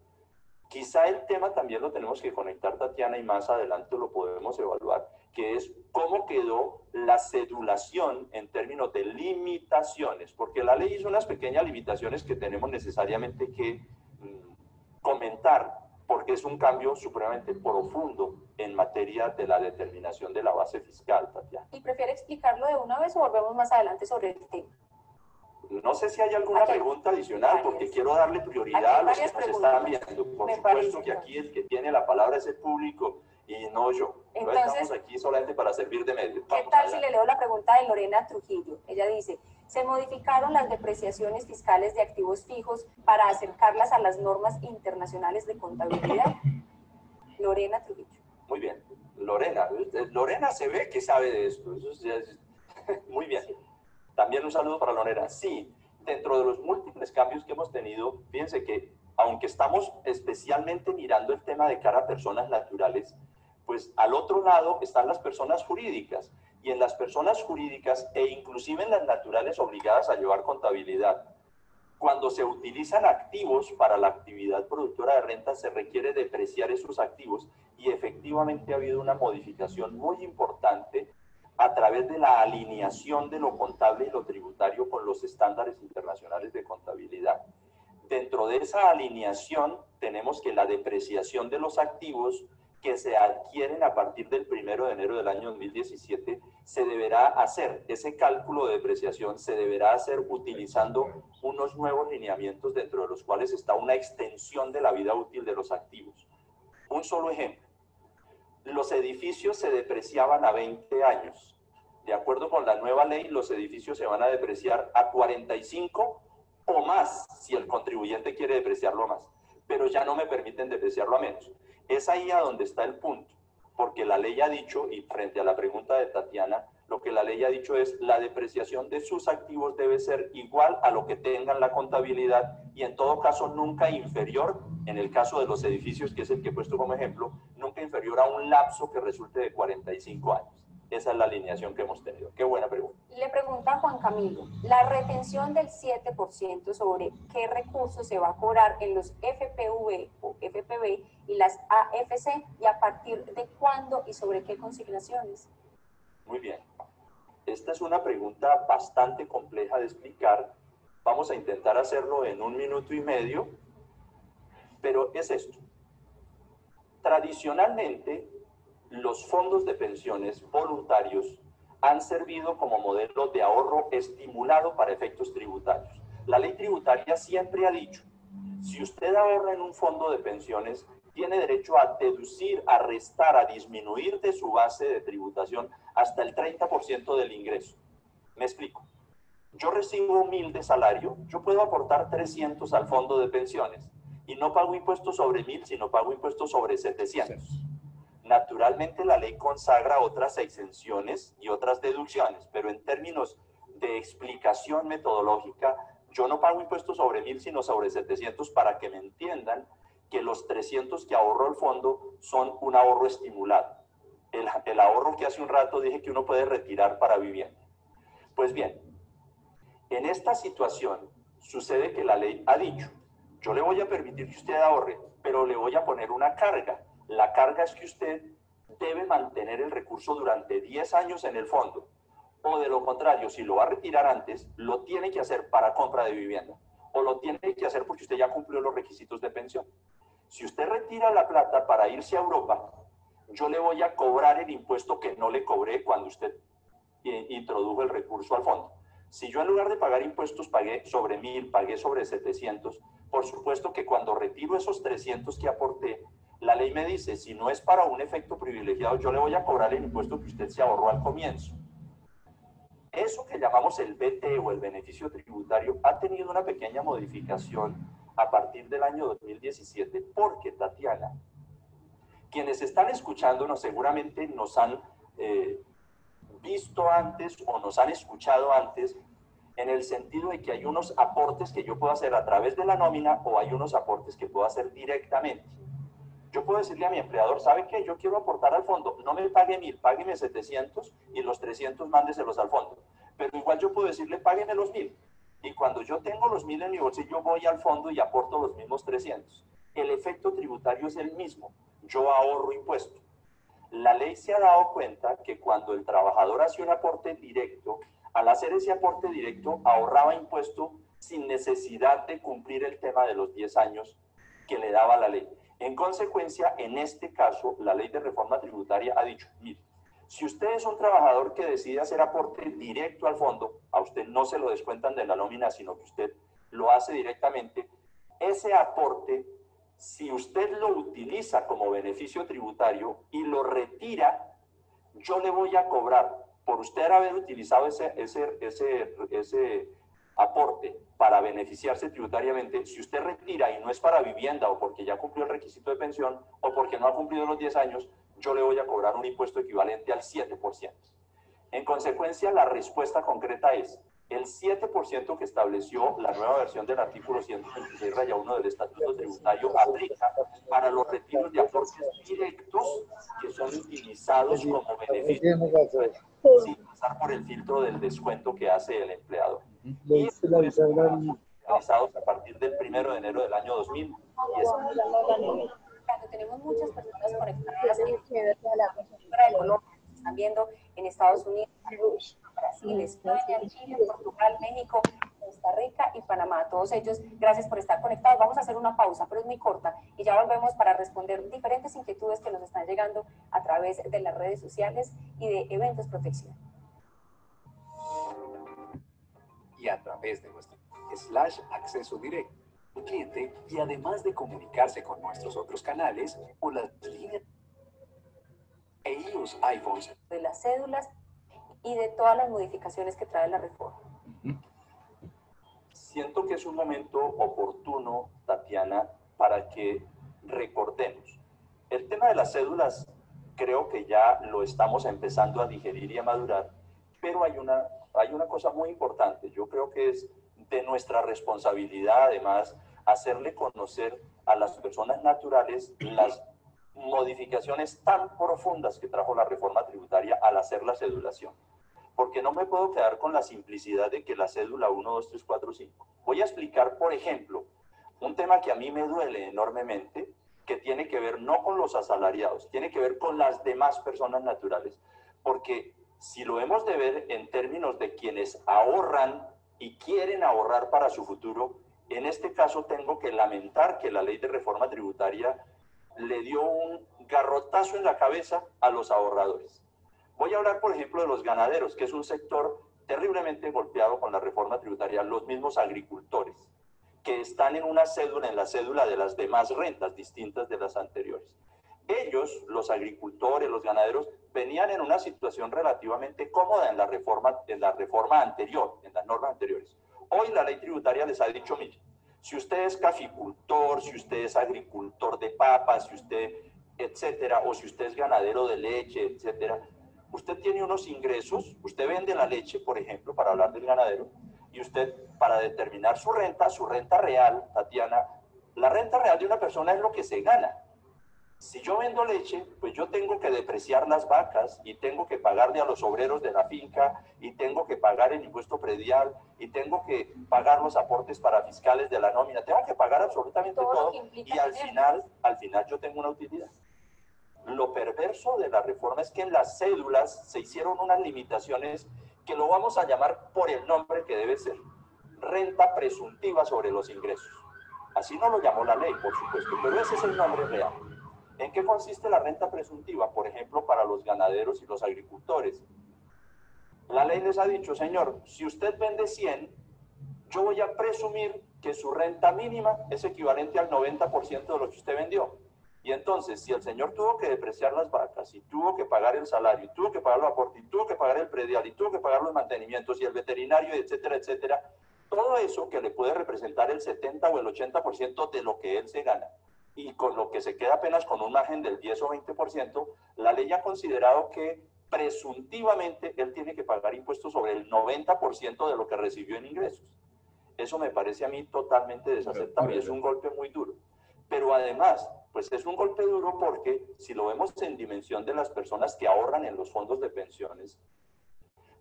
Quizá el tema también lo tenemos que conectar, Tatiana, y más adelante lo podemos evaluar, que es cómo quedó la cedulación en términos de limitaciones, porque la ley hizo unas pequeñas limitaciones que tenemos necesariamente que comentar, porque es un cambio supremamente profundo en materia de la determinación de la base fiscal, Tatiana. ¿Y prefiere explicarlo de una vez o volvemos más adelante sobre el tema? No sé si hay alguna pregunta adicional, porque quiero darle prioridad a los que nos están viendo. Por supuesto que aquí el que tiene la palabra es el público y no yo. Entonces, no estamos aquí solamente para servir de medio. ¿Qué tal si le leo la pregunta de Lorena Trujillo? Ella dice, ¿se modificaron las depreciaciones fiscales de activos fijos para acercarlas a las normas internacionales de contabilidad? Lorena Trujillo. Muy bien. Lorena se ve que sabe de esto. Eso es muy bien. También un saludo para Lorena. Sí, dentro de los múltiples cambios que hemos tenido, fíjense que aunque estamos especialmente mirando el tema de cara a personas naturales, pues al otro lado están las personas jurídicas. Y en las personas jurídicas e inclusive en las naturales obligadas a llevar contabilidad, cuando se utilizan activos para la actividad productora de renta, se requiere depreciar esos activos y efectivamente ha habido una modificación muy importante a través de la alineación de lo contable y lo tributario con los estándares internacionales de contabilidad. Dentro de esa alineación tenemos que la depreciación de los activos que se adquieren a partir del 1 de enero del año 2017 se deberá hacer, ese cálculo de depreciación se deberá hacer utilizando unos nuevos lineamientos dentro de los cuales está una extensión de la vida útil de los activos. Un solo ejemplo. Los edificios se depreciaban a 20 años. De acuerdo con la nueva ley, los edificios se van a depreciar a 45 o más, si el contribuyente quiere depreciarlo más. Pero ya no me permiten depreciarlo a menos. Es ahí a donde está el punto, porque la ley ha dicho, y frente a la pregunta de Tatiana, lo que la ley ha dicho es la depreciación de sus activos debe ser igual a lo que tengan la contabilidad y en todo caso nunca inferior, en el caso de los edificios, que es el que he puesto como ejemplo, nunca inferior a un lapso que resulte de 45 años. Esa es la alineación que hemos tenido. Qué buena pregunta. Le pregunta Juan Camilo, la retención del 7% sobre qué recursos se va a cobrar en los FPV o FPV y las AFC y a partir de cuándo y sobre qué consignaciones. Muy bien. Esta es una pregunta bastante compleja de explicar. Vamos a intentar hacerlo en 1 minuto y medio, pero es esto. Tradicionalmente, los fondos de pensiones voluntarios han servido como modelo de ahorro estimulado para efectos tributarios. La ley tributaria siempre ha dicho, si usted ahorra en un fondo de pensiones, tiene derecho a deducir, a restar, a disminuir de su base de tributación hasta el 30% del ingreso. Me explico. Yo recibo 1.000 de salario, yo puedo aportar 300 al fondo de pensiones y no pago impuestos sobre 1.000, sino pago impuestos sobre 700. Naturalmente la ley consagra otras exenciones y otras deducciones, pero en términos de explicación metodológica, yo no pago impuestos sobre 1.000, sino sobre 700, para que me entiendan que los 300 que ahorro el fondo son un ahorro estimulado. El ahorro que hace un rato dije que uno puede retirar para vivienda. Pues bien, en esta situación sucede que la ley ha dicho, yo le voy a permitir que usted ahorre, pero le voy a poner una carga. La carga es que usted debe mantener el recurso durante 10 años en el fondo. O de lo contrario, si lo va a retirar antes, lo tiene que hacer para compra de vivienda. O lo tiene que hacer porque usted ya cumplió los requisitos de pensión. Si usted retira la plata para irse a Europa, yo le voy a cobrar el impuesto que no le cobré cuando usted introdujo el recurso al fondo. Si yo en lugar de pagar impuestos pagué sobre 1.000, pagué sobre 700, por supuesto que cuando retiro esos 300 que aporté, la ley me dice, si no es para un efecto privilegiado, yo le voy a cobrar el impuesto que usted se ahorró al comienzo. Eso que llamamos el BT o el beneficio tributario ha tenido una pequeña modificación a partir del año 2017, porque, Tatiana, quienes están escuchándonos seguramente nos han visto antes o nos han escuchado antes, en el sentido de que hay unos aportes que yo puedo hacer a través de la nómina o hay unos aportes que puedo hacer directamente. Yo puedo decirle a mi empleador, ¿sabe qué? Yo quiero aportar al fondo, no me pague 1.000, págueme 700 y los 300 mándeselos al fondo. Pero igual yo puedo decirle, págueme los 1.000. Y cuando yo tengo los 1.000 en mi bolsillo, voy al fondo y aporto los mismos 300. El efecto tributario es el mismo. Yo ahorro impuesto. La ley se ha dado cuenta que cuando el trabajador hace un aporte directo, al hacer ese aporte directo, ahorraba impuesto sin necesidad de cumplir el tema de los 10 años que le daba la ley. En consecuencia, en este caso, la ley de reforma tributaria ha dicho, mire, si usted es un trabajador que decide hacer aporte directo al fondo, a usted no se lo descuentan de la nómina, sino que usted lo hace directamente, ese aporte, si usted lo utiliza como beneficio tributario y lo retira, yo le voy a cobrar por usted haber utilizado ese aporte para beneficiarse tributariamente. Si usted retira y no es para vivienda o porque ya cumplió el requisito de pensión o porque no ha cumplido los 10 años, yo le voy a cobrar un impuesto equivalente al 7%. En consecuencia, la respuesta concreta es el 7% que estableció la nueva versión del artículo 126-1 del Estatuto Tributario aplica para los retiros de aportes directos que son utilizados como beneficio sin pasar por el filtro del descuento que hace el empleador. Y realizados a partir del 1 de enero del año 2010. Cuando tenemos muchas personas conectadas fuera de Colombia, nos están viendo en Estados Unidos, Brasil, España, Chile, Portugal, México, Costa Rica y Panamá. Todos ellos, gracias por estar conectados. Vamos a hacer una pausa, pero es muy corta, y ya volvemos para responder diferentes inquietudes que nos están llegando a través de las redes sociales y de Eventos Protección. Y a través de nuestro /acceso directo al cliente, y además de comunicarse con nuestros otros canales o las líneas e los iPhones, de las cédulas y de todas las modificaciones que trae la reforma. Siento que es un momento oportuno, Tatiana, para que recordemos. El tema de las cédulas creo que ya lo estamos empezando a digerir y a madurar, pero hay una cosa muy importante. Yo creo que es de nuestra responsabilidad, además, hacerle conocer a las personas naturales las modificaciones tan profundas que trajo la reforma tributaria al hacer la cedulación. Porque no me puedo quedar con la simplicidad de que la cédula 1, 2, 3, 4, 5. Voy a explicar, por ejemplo, un tema que a mí me duele enormemente, que tiene que ver no con los asalariados, tiene que ver con las demás personas naturales. Porque si lo hemos de ver en términos de quienes ahorran y quieren ahorrar para su futuro, en este caso tengo que lamentar que la ley de reforma tributaria le dio un garrotazo en la cabeza a los ahorradores. Voy a hablar, por ejemplo, de los ganaderos, que es un sector terriblemente golpeado con la reforma tributaria, los mismos agricultores, que están en una cédula, en la cédula de las demás rentas distintas de las anteriores. Ellos, los agricultores, los ganaderos, venían en una situación relativamente cómoda en la reforma anterior, en las normas anteriores. Hoy la ley tributaria les ha dicho, mire, si usted es caficultor, si usted es agricultor de papas, si usted etcétera, o si usted es ganadero de leche, etcétera, usted tiene unos ingresos, usted vende la leche, por ejemplo, para hablar del ganadero, y usted, para determinar su renta real, Tatiana, la renta real de una persona es lo que se gana. Si yo vendo leche, pues yo tengo que depreciar las vacas y tengo que pagarle a los obreros de la finca y tengo que pagar el impuesto predial y tengo que pagar los aportes para fiscales de la nómina. Tengo que pagar absolutamente todo y al final yo tengo una utilidad. Lo perverso de la reforma es que en las cédulas se hicieron unas limitaciones que lo vamos a llamar por el nombre que debe ser: renta presuntiva sobre los ingresos. Así no lo llamó la ley, por supuesto, pero ese es el nombre real. ¿En qué consiste la renta presuntiva? Por ejemplo, para los ganaderos y los agricultores. La ley les ha dicho, señor, si usted vende 100, yo voy a presumir que su renta mínima es equivalente al 90% de lo que usted vendió. Y entonces, si el señor tuvo que depreciar las vacas, y tuvo que pagar el salario, y tuvo que pagar los aportes, y tuvo que pagar el predial, y tuvo que pagar los mantenimientos, y el veterinario, etcétera, etcétera, todo eso que le puede representar el 70 o el 80% de lo que él se gana, y con lo que se queda apenas con un margen del 10 o 20%, la ley ha considerado que presuntivamente él tiene que pagar impuestos sobre el 90% de lo que recibió en ingresos. Eso me parece a mí totalmente desaceptable, es un golpe muy duro. Pero además, pues es un golpe duro porque si lo vemos en dimensión de las personas que ahorran en los fondos de pensiones,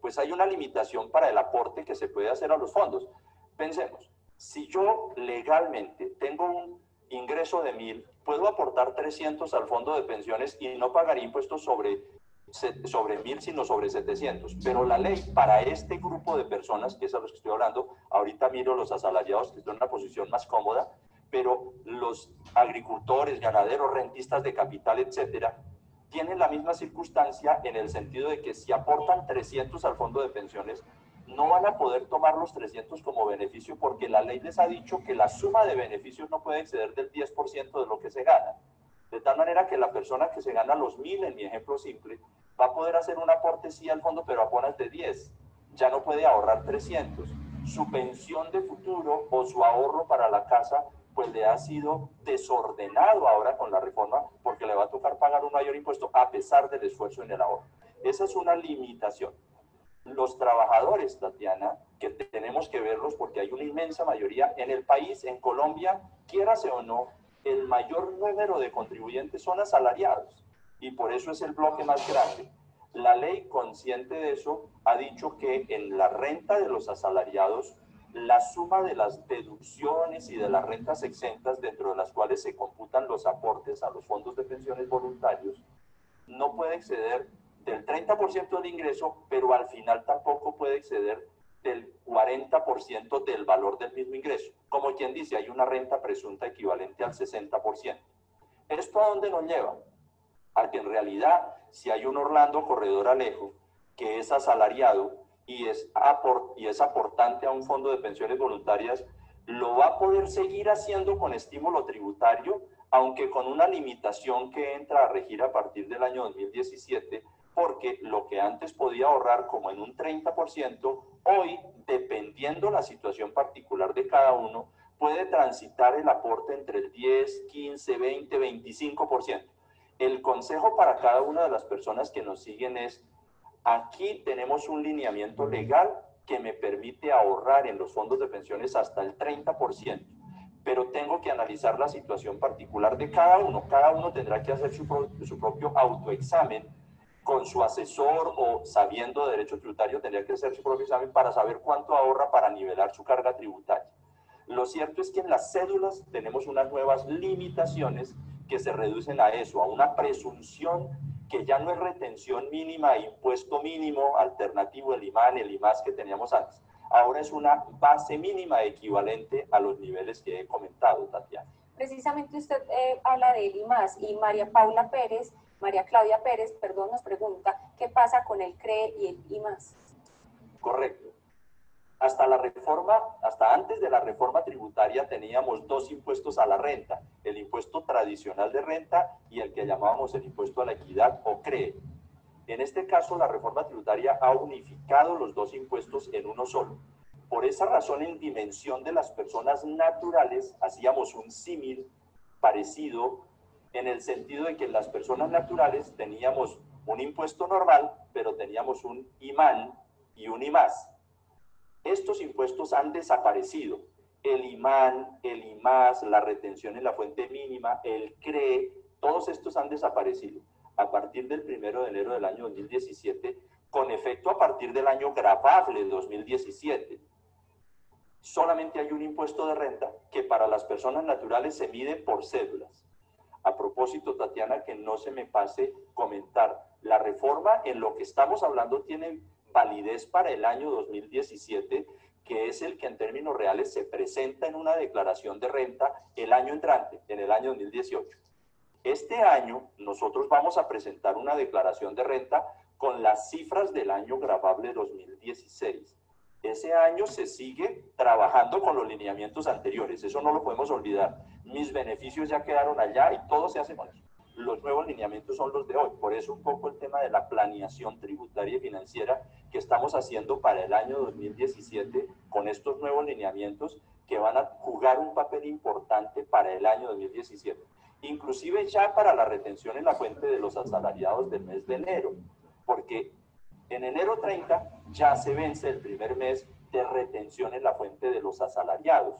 pues hay una limitación para el aporte que se puede hacer a los fondos. Pensemos, si yo legalmente tengo un ingreso de 1.000, puedo aportar 300 al fondo de pensiones y no pagar impuestos sobre 1.000, sino sobre 700. Pero la ley para este grupo de personas, que es a los que estoy hablando, ahorita miro los asalariados que están en una posición más cómoda, pero los agricultores, ganaderos, rentistas de capital, etcétera, tienen la misma circunstancia en el sentido de que si aportan 300 al fondo de pensiones, no van a poder tomar los 300 como beneficio porque la ley les ha dicho que la suma de beneficios no puede exceder del 10% de lo que se gana. De tal manera que la persona que se gana los 1.000, en mi ejemplo simple, va a poder hacer un aporte sí al fondo, pero apenas de 10. Ya no puede ahorrar 300. Su pensión de futuro o su ahorro para la casa pues le ha sido desordenado ahora con la reforma porque le va a tocar pagar un mayor impuesto a pesar del esfuerzo en el ahorro. Esa es una limitación. Los trabajadores, Tatiana, que tenemos que verlos porque hay una inmensa mayoría en el país, en Colombia, quiérase o no, el mayor número de contribuyentes son asalariados y por eso es el bloque más grande. La ley, consciente de eso, ha dicho que en la renta de los asalariados la suma de las deducciones y de las rentas exentas, dentro de las cuales se computan los aportes a los fondos de pensiones voluntarios, no puede exceder del 30% del ingreso, pero al final tampoco puede exceder del 40% del valor del mismo ingreso. Como quien dice, hay una renta presunta equivalente al 60%. ¿Esto a dónde nos lleva? A que en realidad, si hay un Orlando Corredor Alejo que es asalariado y es aportante a un fondo de pensiones voluntarias, lo va a poder seguir haciendo con estímulo tributario, aunque con una limitación que entra a regir a partir del año 2017, porque lo que antes podía ahorrar como en un 30%, hoy, dependiendo la situación particular de cada uno, puede transitar el aporte entre el 10, 15, 20, 25%. El consejo para cada una de las personas que nos siguen es: aquí tenemos un lineamiento legal que me permite ahorrar en los fondos de pensiones hasta el 30%, pero tengo que analizar la situación particular de cada uno. Cada uno tendrá que hacer su propio autoexamen con su asesor o sabiendo de derecho tributario tendría que hacer su propio examen para saber cuánto ahorra para nivelar su carga tributaria. Lo cierto es que en las cédulas tenemos unas nuevas limitaciones que se reducen a eso, a una presunción que ya no es retención mínima e impuesto mínimo alternativo, el IMAN, el IMAS que teníamos antes. Ahora es una base mínima equivalente a los niveles que he comentado, Tatiana. Precisamente usted habla del IMAS y María Claudia Pérez, perdón, nos pregunta qué pasa con el CRE y el IMAS. Correcto. Hasta antes de la reforma tributaria teníamos dos impuestos a la renta, el impuesto tradicional de renta y el que llamábamos el impuesto a la equidad o CRE. En este caso, la reforma tributaria ha unificado los dos impuestos en uno solo. Por esa razón, en dimensión de las personas naturales, hacíamos un símil parecido en el sentido de que las personas naturales teníamos un impuesto normal, pero teníamos un IMAN y un IMAS. Estos impuestos han desaparecido. El IMAN, el IMAS, la retención en la fuente mínima, el CRE, todos estos han desaparecido a partir del 1 de enero del año 2017, con efecto a partir del año gravable 2017. Solamente hay un impuesto de renta que para las personas naturales se mide por cédulas. A propósito, Tatiana, que no se me pase comentar, la reforma en lo que estamos hablando tiene validez para el año 2017, que es el que en términos reales se presenta en una declaración de renta el año entrante, en el año 2018. Este año nosotros vamos a presentar una declaración de renta con las cifras del año gravable 2016. Ese año se sigue trabajando con los lineamientos anteriores, eso no lo podemos olvidar. Mis beneficios ya quedaron allá y todo se hace con eso. Los nuevos lineamientos son los de hoy, por eso un poco el tema de la planeación tributaria y financiera que estamos haciendo para el año 2017 con estos nuevos lineamientos que van a jugar un papel importante para el año 2017. Inclusive ya para la retención en la fuente de los asalariados del mes de enero, porque en enero 30 ya se vence el primer mes de retención en la fuente de los asalariados,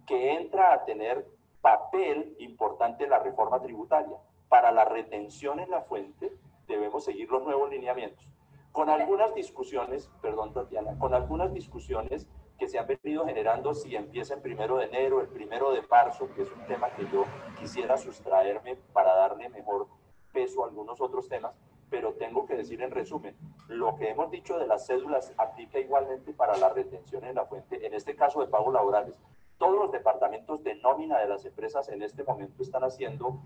que entra a tener papel importante en la reforma tributaria. Para la retención en la fuente debemos seguir los nuevos lineamientos. Con algunas discusiones, perdón Tatiana, con algunas discusiones que se han venido generando si empieza el 1 de enero, el 1 de marzo, que es un tema que yo quisiera sustraerme para darle mejor peso a algunos otros temas, pero tengo que decir en resumen, lo que hemos dicho de las cédulas aplica igualmente para la retención en la fuente, en este caso de pagos laborales. Todos los departamentos de nómina de las empresas en este momento están haciendo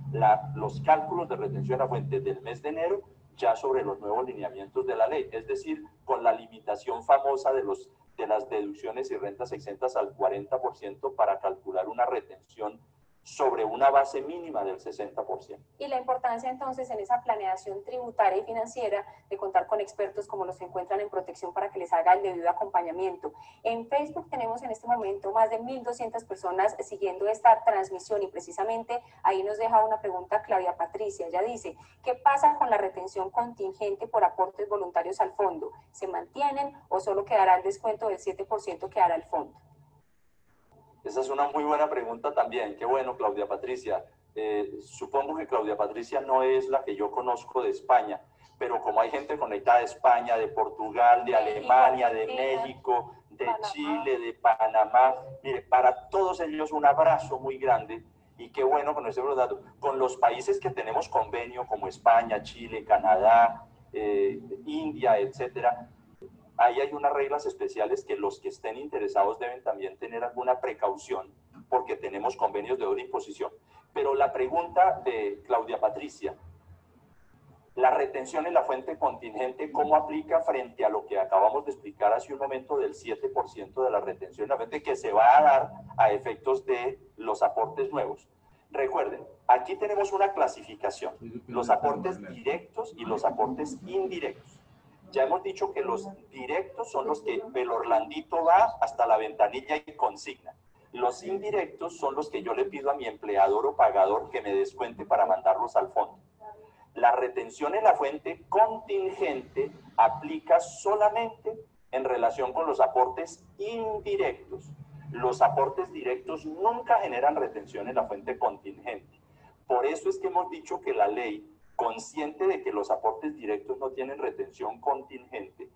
los cálculos de retención en la fuente del mes de enero ya sobre los nuevos lineamientos de la ley, es decir, con la limitación famosa de las deducciones y rentas exentas al 40% para calcular una retención sobre una base mínima del 60%. Y la importancia entonces en esa planeación tributaria y financiera de contar con expertos como los que encuentran en protección para que les haga el debido acompañamiento. En Facebook tenemos en este momento más de 1.200 personas siguiendo esta transmisión y precisamente ahí nos deja una pregunta Claudia Patricia. Ella dice, ¿qué pasa con la retención contingente por aportes voluntarios al fondo? ¿Se mantienen o solo quedará el descuento del 7% que hará el fondo? Esa es una muy buena pregunta también. Qué bueno, Claudia Patricia. Supongo que Claudia Patricia no es la que yo conozco de España, pero como hay gente conectada de España, de Portugal, de Alemania, de México, de Chile, de Panamá, mire, para todos ellos un abrazo muy grande y qué bueno con los datos. Con los países que tenemos convenio, como España, Chile, Canadá, India, etcétera, ahí hay unas reglas especiales que los que estén interesados deben también tener alguna precaución porque tenemos convenios de doble imposición. Pero la pregunta de Claudia Patricia, la retención en la fuente contingente, ¿cómo aplica frente a lo que acabamos de explicar hace un momento del 7% de la retención en la fuente que se va a dar a efectos de los aportes nuevos? Recuerden, aquí tenemos una clasificación, los aportes directos y los aportes indirectos. Ya hemos dicho que los directos son los que el Orlandito va hasta la ventanilla y consigna. Los indirectos son los que yo le pido a mi empleador o pagador que me descuente para mandarlos al fondo. La retención en la fuente contingente aplica solamente en relación con los aportes indirectos. Los aportes directos nunca generan retención en la fuente contingente. Por eso es que hemos dicho que la ley, consciente de que los aportes directos no tienen retención contingente,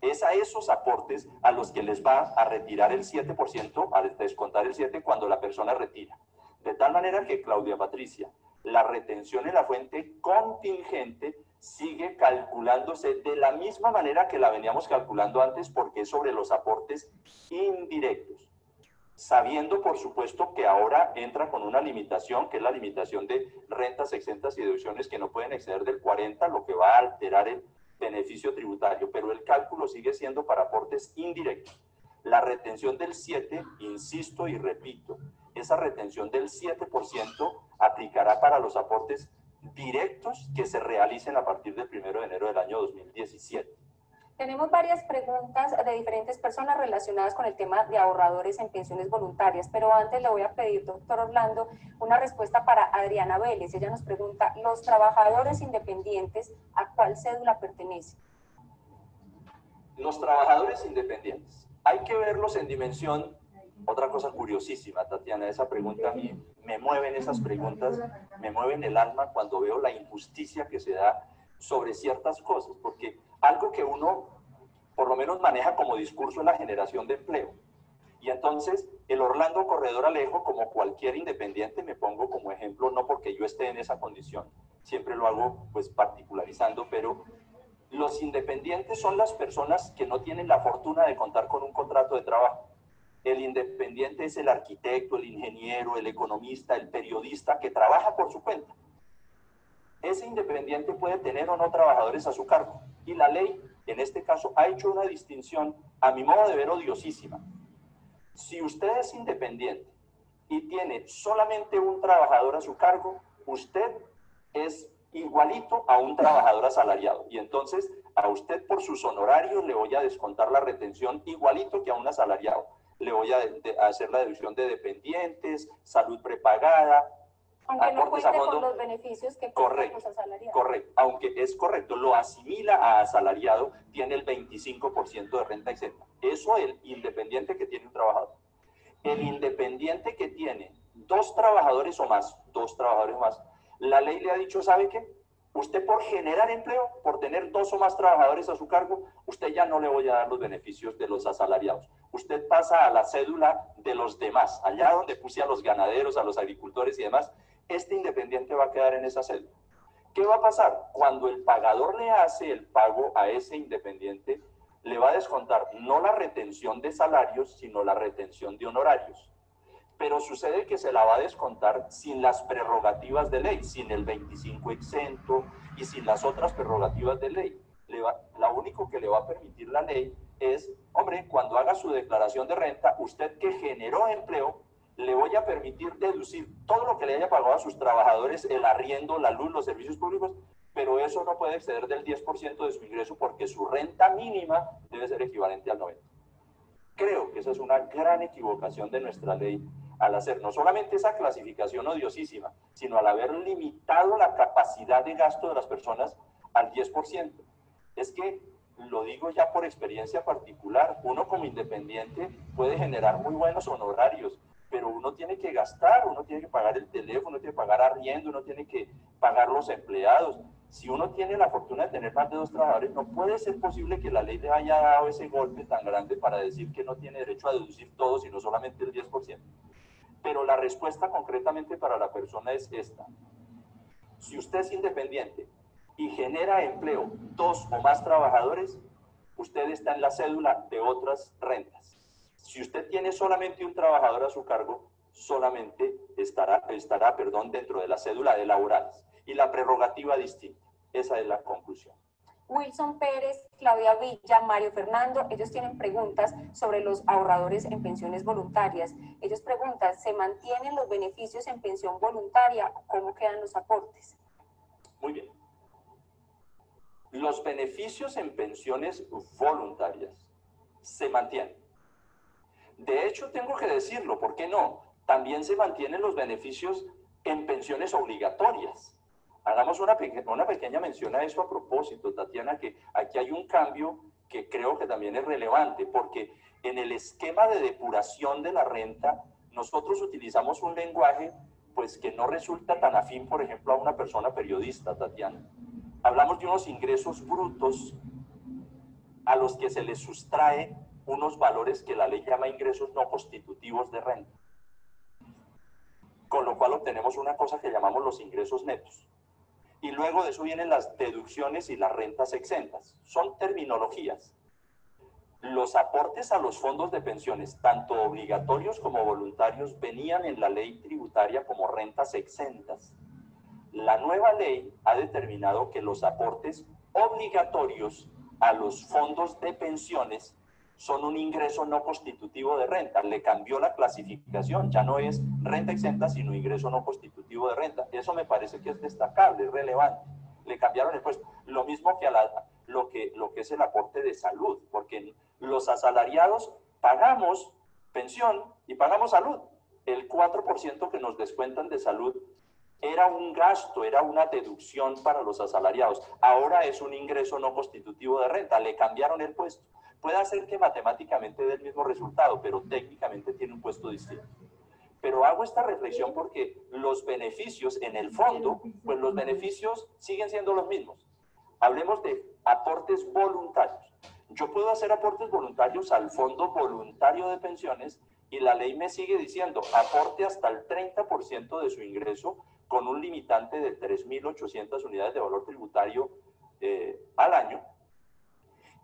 es a esos aportes a los que les va a retirar el 7%, a descontar el 7% cuando la persona retira. De tal manera que, Claudia Patricia, la retención en la fuente contingente sigue calculándose de la misma manera que la veníamos calculando antes porque es sobre los aportes indirectos. Sabiendo, por supuesto, que ahora entra con una limitación, que es la limitación de rentas exentas y deducciones que no pueden exceder del 40%, lo que va a alterar el beneficio tributario, pero el cálculo sigue siendo para aportes indirectos. La retención del 7%, insisto y repito, esa retención del 7% aplicará para los aportes directos que se realicen a partir del 1 de enero del año 2017. Tenemos varias preguntas de diferentes personas relacionadas con el tema de ahorradores en pensiones voluntarias, pero antes le voy a pedir, doctor Orlando, una respuesta para Adriana Vélez. Ella nos pregunta, ¿los trabajadores independientes a cuál cédula pertenecen? Los trabajadores independientes, hay que verlos en dimensión. Otra cosa curiosísima, Tatiana, esa pregunta a mí me mueven, esas preguntas me mueven el alma cuando veo la injusticia que se da sobre ciertas cosas, porque algo que uno por lo menos maneja como discurso es la generación de empleo. Y entonces el Orlando Corredor Alejo, como cualquier independiente, me pongo como ejemplo, no porque yo esté en esa condición, siempre lo hago pues particularizando, pero los independientes son las personas que no tienen la fortuna de contar con un contrato de trabajo. El independiente es el arquitecto, el ingeniero, el economista, el periodista que trabaja por su cuenta. Ese independiente puede tener o no trabajadores a su cargo. Y la ley, en este caso, ha hecho una distinción, a mi modo de ver, odiosísima. Si usted es independiente y tiene solamente un trabajador a su cargo, usted es igualito a un trabajador asalariado. Y entonces, a usted por sus honorarios le voy a descontar la retención igualito que a un asalariado. Le voy a hacer la deducción de dependientes, salud prepagada, aunque no cuente con los beneficios que pagan los asalariados. Correcto, aunque es correcto, lo asimila a asalariado, tiene el 25% de renta exenta. Eso el independiente que tiene un trabajador. El independiente que tiene dos trabajadores o más, la ley le ha dicho, ¿sabe qué? Usted por generar empleo, por tener dos o más trabajadores a su cargo, usted ya no le voy a dar los beneficios de los asalariados. Usted pasa a la cédula de los demás, allá donde puse a los ganaderos, a los agricultores y demás, este independiente va a quedar en esa cédula. ¿Qué va a pasar? Cuando el pagador le hace el pago a ese independiente, le va a descontar no la retención de salarios, sino la retención de honorarios. Pero sucede que se la va a descontar sin las prerrogativas de ley, sin el 25 exento y sin las otras prerrogativas de ley. Lo único que le va a permitir la ley es, hombre, cuando haga su declaración de renta, usted que generó empleo, le voy a permitir deducir todo lo que le haya pagado a sus trabajadores, el arriendo, la luz, los servicios públicos, pero eso no puede exceder del 10% de su ingreso porque su renta mínima debe ser equivalente al 90%. Creo que esa es una gran equivocación de nuestra ley al hacer no solamente esa clasificación odiosísima, sino al haber limitado la capacidad de gasto de las personas al 10%. Es que, lo digo ya por experiencia particular, uno como independiente puede generar muy buenos honorarios, pero uno tiene que gastar, uno tiene que pagar el teléfono, uno tiene que pagar arriendo, uno tiene que pagar los empleados. Si uno tiene la fortuna de tener más de dos trabajadores, no puede ser posible que la ley le haya dado ese golpe tan grande para decir que no tiene derecho a deducir todo, sino solamente el 10%. Pero la respuesta concretamente para la persona es esta. Si usted es independiente y genera empleo, dos o más trabajadores, usted está en la cédula de otras rentas. Si usted tiene solamente un trabajador a su cargo, solamente estará dentro de la cédula de laborales y la prerrogativa distinta. Esa es la conclusión. Wilson Pérez, Claudia Villa, Mario Fernando, ellos tienen preguntas sobre los ahorradores en pensiones voluntarias. Ellos preguntan, ¿se mantienen los beneficios en pensión voluntaria? ¿Cómo quedan los aportes? Muy bien. Los beneficios en pensiones voluntarias se mantienen. De hecho, tengo que decirlo, ¿por qué no? También se mantienen los beneficios en pensiones obligatorias. Hagamos una pequeña mención a eso a propósito, Tatiana, que aquí hay un cambio que creo que también es relevante, porque en el esquema de depuración de la renta, nosotros utilizamos un lenguaje pues, que no resulta tan afín, por ejemplo, a una persona periodista, Tatiana. Hablamos de unos ingresos brutos a los que se les sustrae unos valores que la ley llama ingresos no constitutivos de renta. Con lo cual obtenemos una cosa que llamamos los ingresos netos. Y luego de eso vienen las deducciones y las rentas exentas. Son terminologías. Los aportes a los fondos de pensiones, tanto obligatorios como voluntarios, venían en la ley tributaria como rentas exentas. La nueva ley ha determinado que los aportes obligatorios a los fondos de pensiones son un ingreso no constitutivo de renta. Le cambió la clasificación, ya no es renta exenta, sino ingreso no constitutivo de renta. Eso me parece que es destacable, es relevante. Le cambiaron el puesto. Lo mismo que a lo que es el aporte de salud, porque los asalariados pagamos pensión y pagamos salud. El 4% que nos descuentan de salud era un gasto, era una deducción para los asalariados. Ahora es un ingreso no constitutivo de renta, le cambiaron el puesto. Puede ser que matemáticamente dé el mismo resultado, pero técnicamente tiene un puesto distinto. Pero hago esta reflexión porque los beneficios en el fondo, pues los beneficios siguen siendo los mismos. Hablemos de aportes voluntarios. Yo puedo hacer aportes voluntarios al Fondo Voluntario de Pensiones y la ley me sigue diciendo aporte hasta el 30% de su ingreso con un limitante de 3.800 unidades de valor tributario al año.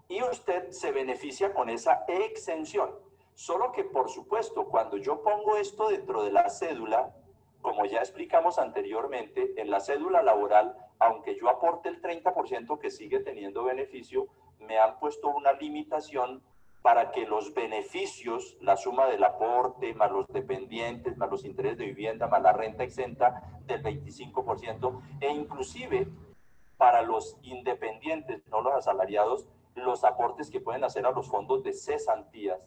Y usted se beneficia con esa exención. Solo que, por supuesto, cuando yo pongo esto dentro de la cédula, como ya explicamos anteriormente, en la cédula laboral, aunque yo aporte el 30% que sigue teniendo beneficio, me han puesto una limitación para que los beneficios, la suma del aporte, más los dependientes, más los intereses de vivienda, más la renta exenta del 25%, e inclusive para los independientes, no los asalariados, los aportes que pueden hacer a los fondos de cesantías.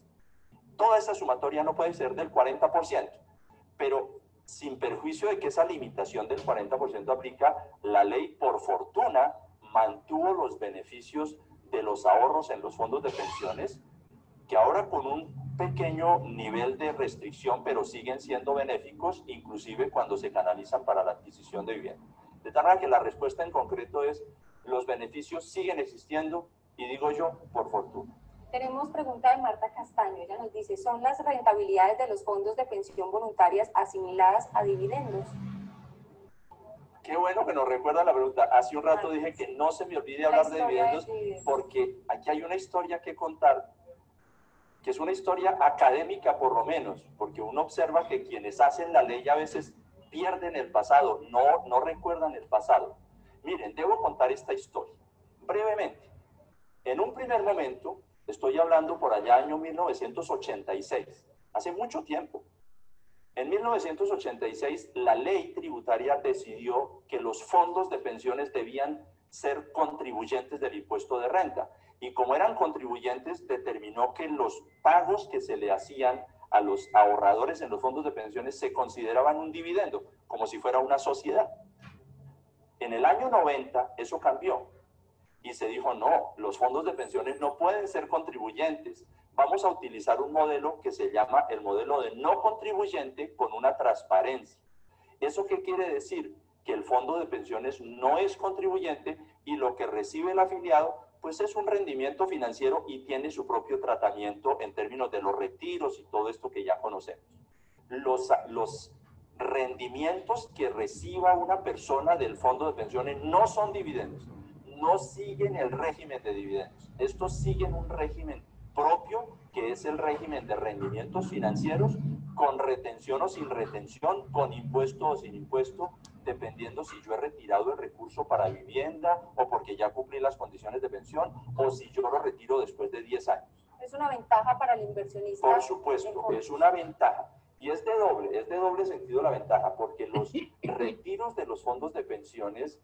Toda esa sumatoria no puede ser del 40%, pero sin perjuicio de que esa limitación del 40% aplica, la ley, por fortuna, mantuvo los beneficios de los ahorros en los fondos de pensiones, que ahora con un pequeño nivel de restricción, pero siguen siendo benéficos, inclusive cuando se canalizan para la adquisición de vivienda. De tal manera que la respuesta en concreto es, los beneficios siguen existiendo, y digo yo, por fortuna. Tenemos pregunta de Marta Castaño. Ella nos dice, ¿son las rentabilidades de los fondos de pensión voluntarias asimiladas a dividendos? Qué bueno que nos recuerda la pregunta. Hace un rato dije que no se me olvide hablar de dividendos, porque aquí hay una historia que contar, que es una historia académica por lo menos, porque uno observa que quienes hacen la ley a veces pierden el pasado, no recuerdan el pasado. Miren, debo contar esta historia brevemente. En un primer momento, estoy hablando por allá año 1986, hace mucho tiempo. En 1986, la ley tributaria decidió que los fondos de pensiones debían ser contribuyentes del impuesto de renta. Y como eran contribuyentes, determinó que los pagos que se le hacían a los ahorradores en los fondos de pensiones se consideraban un dividendo, como si fuera una sociedad. En el año 90, eso cambió. Y se dijo, no, los fondos de pensiones no pueden ser contribuyentes. Vamos a utilizar un modelo que se llama el modelo de no contribuyente con una transparencia. ¿Eso qué quiere decir? Que el fondo de pensiones no es contribuyente y lo que recibe el afiliado pues es un rendimiento financiero y tiene su propio tratamiento en términos de los retiros y todo esto que ya conocemos. Los rendimientos que reciba una persona del fondo de pensiones no son dividendos, no siguen el régimen de dividendos. Estos siguen un régimen propio, que es el régimen de rendimientos financieros, con retención o sin retención, con impuesto o sin impuesto, dependiendo si yo he retirado el recurso para vivienda o porque ya cumplí las condiciones de pensión o si yo lo retiro después de 10 años. ¿Es una ventaja para el inversionista? Por supuesto, es una ventaja. Y es de doble sentido la ventaja, porque los retiros de los fondos de pensiones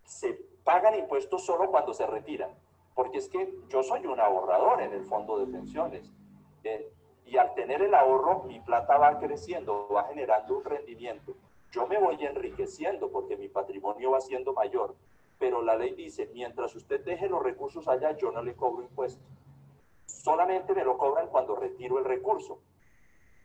se pagan impuestos solo cuando se retiran. Porque es que yo soy un ahorrador en el fondo de pensiones. Y al tener el ahorro, mi plata va creciendo, va generando un rendimiento. Yo me voy enriqueciendo porque mi patrimonio va siendo mayor. Pero la ley dice, mientras usted deje los recursos allá, yo no le cobro impuestos. Solamente me lo cobran cuando retiro el recurso.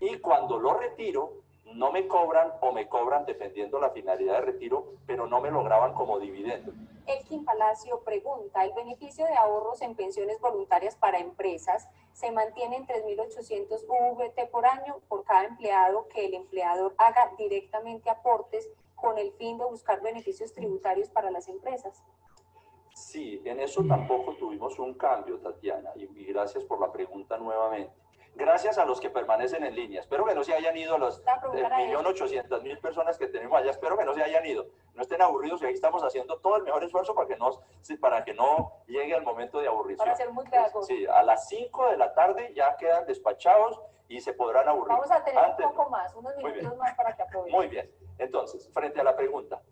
Y cuando lo retiro, no me cobran o me cobran dependiendo la finalidad de retiro, pero no me lo graban como dividendo. Elkin Palacio pregunta, ¿el beneficio de ahorros en pensiones voluntarias para empresas se mantiene en 3.800 VT por año por cada empleado que el empleador haga directamente aportes con el fin de buscar beneficios tributarios para las empresas? Sí, en eso tampoco tuvimos un cambio, Tatiana, y gracias por la pregunta nuevamente. Gracias a los que permanecen en línea. Espero que no se hayan ido los 1.800.000 personas que tenemos allá. Espero que no se hayan ido. No estén aburridos y ahí estamos haciendo todo el mejor esfuerzo para que no llegue el momento de aburrición. Para ser muy pedagógicos. Sí, a las 5 de la tarde ya quedan despachados y se podrán aburrir. Vamos a tener un poco más, unos minutos más para que aprovechen. Muy bien. Entonces, frente a la pregunta,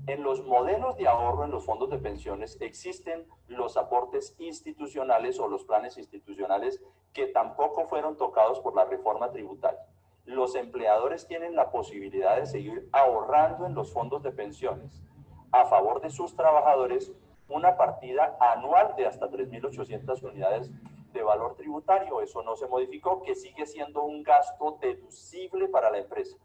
En los modelos de ahorro en los fondos de pensiones existen los aportes institucionales o los planes institucionales que tampoco fueron tocados por la reforma tributaria. Los empleadores tienen la posibilidad de seguir ahorrando en los fondos de pensiones a favor de sus trabajadores una partida anual de hasta 3.800 unidades de valor tributario. Eso no se modificó, que sigue siendo un gasto deducible para la empresa.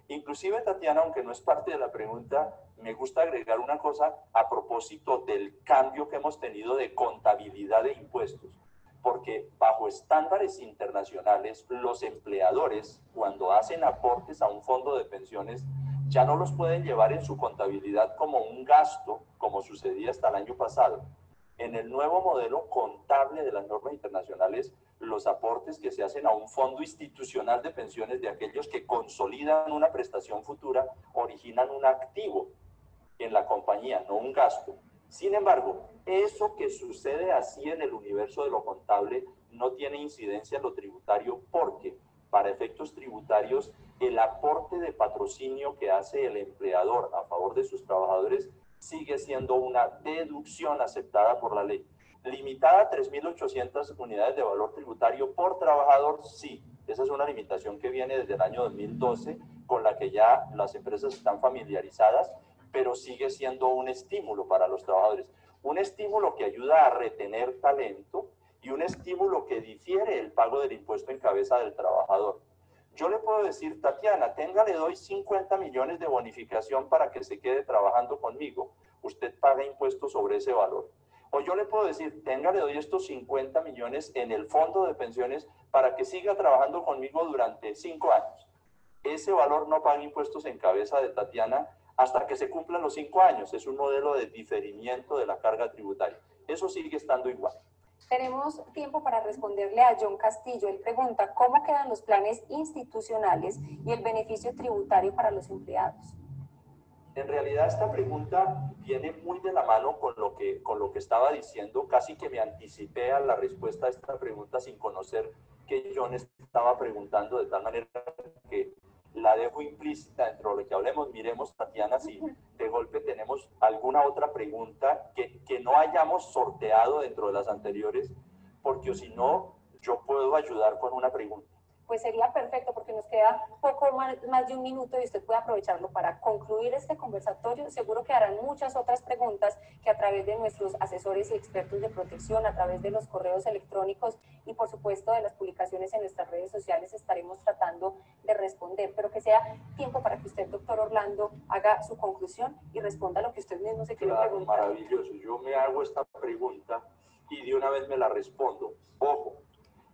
Inclusive, Tatiana, aunque no es parte de la pregunta, me gusta agregar una cosa a propósito del cambio que hemos tenido de contabilidad de impuestos. Porque bajo estándares internacionales, los empleadores, cuando hacen aportes a un fondo de pensiones, ya no los pueden llevar en su contabilidad como un gasto, como sucedía hasta el año pasado. En el nuevo modelo contable de las normas internacionales, los aportes que se hacen a un fondo institucional de pensiones de aquellos que consolidan una prestación futura originan un activo en la compañía, no un gasto. Sin embargo, eso que sucede así en el universo de lo contable no tiene incidencia en lo tributario porque, para efectos tributarios, el aporte de patrocinio que hace el empleador a favor de sus trabajadores sigue siendo una deducción aceptada por la ley. Limitada a 3.800 unidades de valor tributario por trabajador, sí. Esa es una limitación que viene desde el año 2012, con la que ya las empresas están familiarizadas, pero sigue siendo un estímulo para los trabajadores. Un estímulo que ayuda a retener talento y un estímulo que difiere el pago del impuesto en cabeza del trabajador. Yo le puedo decir, Tatiana, le doy 50 millones de bonificación para que se quede trabajando conmigo. Usted paga impuestos sobre ese valor. O yo le puedo decir, le doy estos 50 millones en el fondo de pensiones para que siga trabajando conmigo durante 5 años. Ese valor no paga impuestos en cabeza de Tatiana hasta que se cumplan los 5 años. Es un modelo de diferimiento de la carga tributaria. Eso sigue estando igual. Tenemos tiempo para responderle a John Castillo. Él pregunta, ¿cómo quedan los planes institucionales y el beneficio tributario para los empleados? En realidad esta pregunta viene muy de la mano con lo que estaba diciendo. Casi que me anticipé a la respuesta a esta pregunta sin conocer que John estaba preguntando, de tal manera que la dejo implícita dentro de lo que hablemos. Miremos, Tatiana, si de golpe tenemos alguna otra pregunta que no hayamos sorteado dentro de las anteriores, porque si no, yo puedo ayudar con una pregunta. Pues sería perfecto porque nos queda poco más de un minuto y usted puede aprovecharlo para concluir este conversatorio. Seguro que harán muchas otras preguntas que a través de nuestros asesores y expertos de protección, a través de los correos electrónicos y por supuesto de las publicaciones en nuestras redes sociales estaremos tratando de responder, pero que sea tiempo para que usted, doctor Orlando, haga su conclusión y responda lo que usted mismo se quiere preguntar. Maravilloso, yo me hago esta pregunta y de una vez me la respondo. Ojo.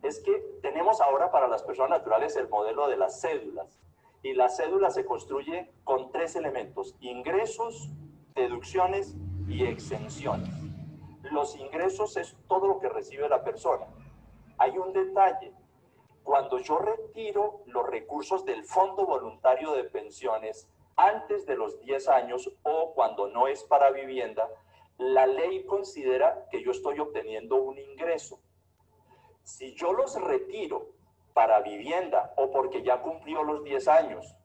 Es que tenemos ahora para las personas naturales el modelo de las cédulas. Y la cédula se construye con 3 elementos: ingresos, deducciones y exenciones. Los ingresos es todo lo que recibe la persona. Hay un detalle. Cuando yo retiro los recursos del Fondo Voluntario de Pensiones antes de los 10 años o cuando no es para vivienda, la ley considera que yo estoy obteniendo un ingreso. Si yo los retiro para vivienda o porque ya cumplió los 10 años,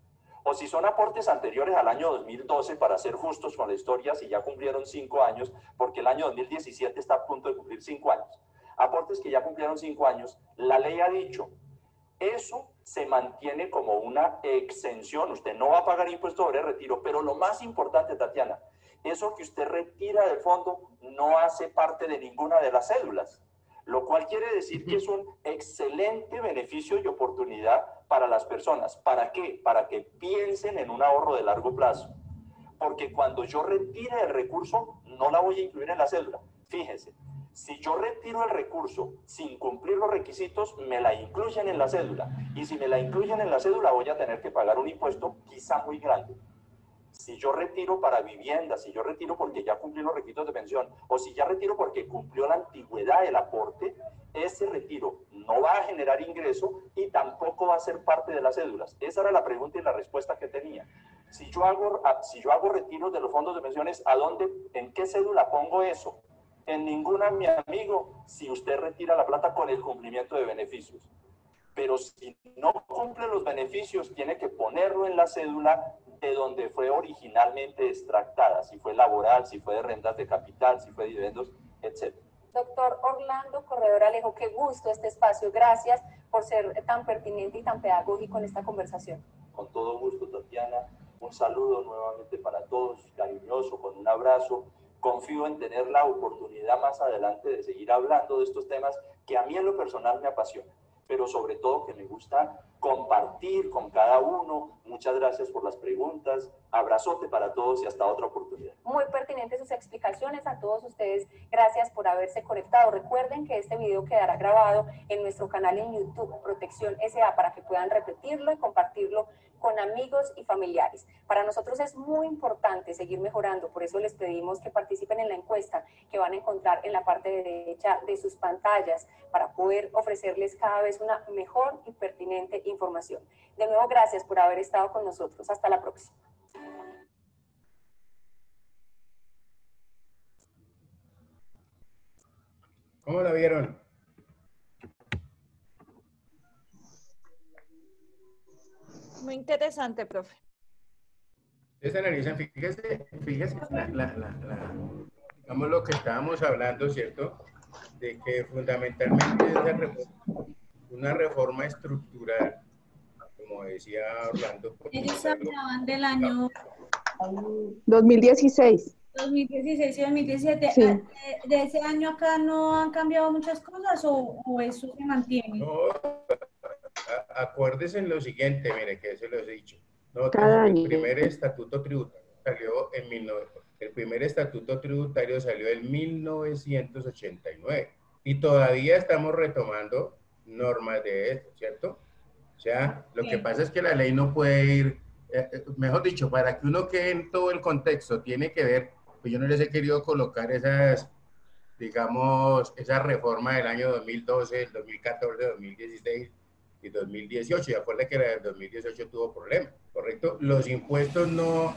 o si son aportes anteriores al año 2012, para ser justos con la historia, si ya cumplieron 5 años, porque el año 2017 está a punto de cumplir 5 años, aportes que ya cumplieron 5 años, la ley ha dicho, eso se mantiene como una exención, usted no va a pagar impuesto sobre el retiro, pero lo más importante, Tatiana, eso que usted retira del fondo no hace parte de ninguna de las cédulas. Lo cual quiere decir que es un excelente beneficio y oportunidad para las personas. ¿Para qué? Para que piensen en un ahorro de largo plazo. Porque cuando yo retire el recurso, no la voy a incluir en la cédula. Fíjense, si yo retiro el recurso sin cumplir los requisitos, me la incluyen en la cédula. Y si me la incluyen en la cédula, voy a tener que pagar un impuesto quizá muy grande. Si yo retiro para vivienda, si yo retiro porque ya cumplí los requisitos de pensión, o si ya retiro porque cumplió la antigüedad del aporte, ese retiro no va a generar ingreso y tampoco va a ser parte de las cédulas. Esa era la pregunta y la respuesta que tenía. Si yo hago retiros de los fondos de pensiones, ¿en qué cédula pongo eso? En ninguna, mi amigo, si usted retira la plata con el cumplimiento de beneficios. Pero si no cumple los beneficios, tiene que ponerlo en la cédula de donde fue originalmente extractada, si fue laboral, si fue de rentas de capital, si fue de dividendos, etc. Doctor Orlando Corredor Alejo, qué gusto este espacio. Gracias por ser tan pertinente y tan pedagógico en esta conversación. Con todo gusto, Tatiana. Un saludo nuevamente para todos, cariñoso, con un abrazo. Confío en tener la oportunidad más adelante de seguir hablando de estos temas que a mí en lo personal me apasionan, pero sobre todo que me gusta compartir con cada uno. Muchas gracias por las preguntas. Abrazote para todos y hasta otra oportunidad. Muy pertinentes sus explicaciones a todos ustedes. Gracias por haberse conectado. Recuerden que este video quedará grabado en nuestro canal en YouTube, Protección SA, para que puedan repetirlo y compartirlo con amigos y familiares. Para nosotros es muy importante seguir mejorando, por eso les pedimos que participen en la encuesta que van a encontrar en la parte derecha de sus pantallas para poder ofrecerles cada vez una mejor y pertinente información. De nuevo, gracias por haber estado con nosotros. Hasta la próxima. ¿Cómo la vieron? Muy interesante, profe. Ustedes analizan, fíjese, digamos lo que estábamos hablando, ¿cierto? De que fundamentalmente es una reforma estructural, como decía Orlando. Ellos hablaban del año 2016. 2016 y 2017. Sí. ¿De ese año acá no han cambiado muchas cosas o eso se mantiene? No, acuérdense en lo siguiente, mire, que eso lo he dicho. No, Cada año. el primer estatuto tributario salió en 1989 y todavía estamos retomando normas de esto, ¿cierto? O sea, lo que pasa es que la ley no puede ir, mejor dicho, para que uno quede en todo el contexto, tiene que ver, pues yo no les he querido colocar esas, digamos, esa reforma del año 2012, el 2014, 2016 y 2018, y acuérdense que la del 2018 tuvo problemas, ¿correcto? Los impuestos no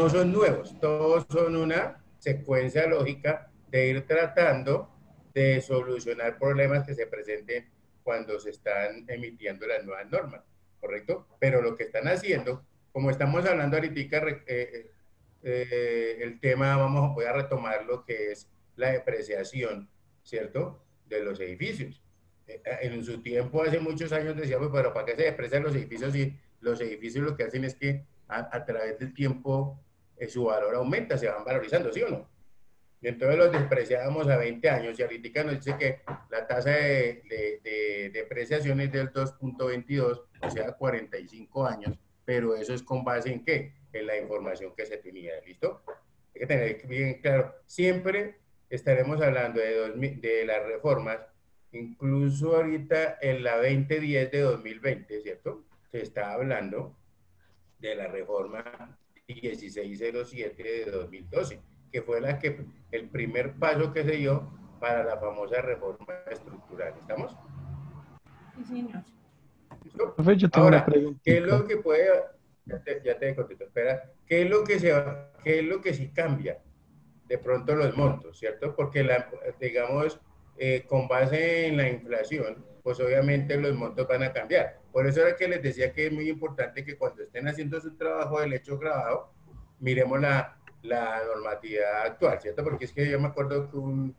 son nuevos, todos son una secuencia lógica de ir tratando de solucionar problemas que se presenten cuando se están emitiendo las nuevas normas, ¿correcto? Pero lo que están haciendo, como estamos hablando ahorita, el tema, voy a retomar lo que es la depreciación, ¿cierto? De los edificios. En su tiempo, hace muchos años decíamos, pero ¿para qué se deprecian los edificios? Y los edificios lo que hacen es que a través del tiempo su valor aumenta, se van valorizando, ¿sí o no? Y entonces los despreciábamos a 20 años y ahorita nos dice que la tasa de depreciación es del 2.22, o sea, 45 años, pero eso es con base en ¿qué? En la información que se tenía, ¿listo? Hay que tener bien claro, siempre estaremos hablando de las reformas, incluso ahorita en la 2010 de 2020, ¿cierto? Se está hablando de la reforma 1607 de 2012, que fue el primer paso que se dio para la famosa reforma estructural. ¿Estamos? Sí, señor. ¿Listo? Profe, yo tengo Ahora, una pregunta. ¿qué es lo que puede... Ya te contesto, espera. ¿Qué es lo que sí cambia? De pronto los montos, ¿cierto? Porque, digamos, con base en la inflación, pues obviamente los montos van a cambiar. Por eso era que les decía que es muy importante que cuando estén haciendo su trabajo del hecho grabado, miremos la normatividad actual, ¿cierto? Porque es que yo me acuerdo que un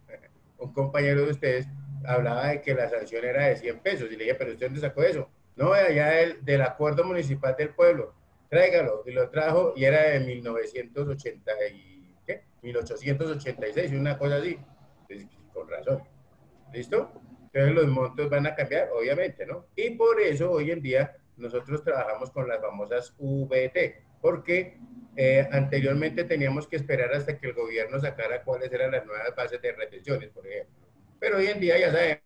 compañero de ustedes hablaba de que la sanción era de 100 pesos y le dije, pero ¿usted dónde sacó eso? No, de allá del acuerdo municipal del pueblo, tráigalo, y lo trajo y era de 1886, una cosa así. Entonces, con razón. ¿Listo? Entonces los montos van a cambiar, obviamente, ¿no? Y por eso hoy en día nosotros trabajamos con las famosas VT, porque anteriormente teníamos que esperar hasta que el gobierno sacara cuáles eran las nuevas bases de retenciones, por ejemplo. Pero hoy en día ya sabemos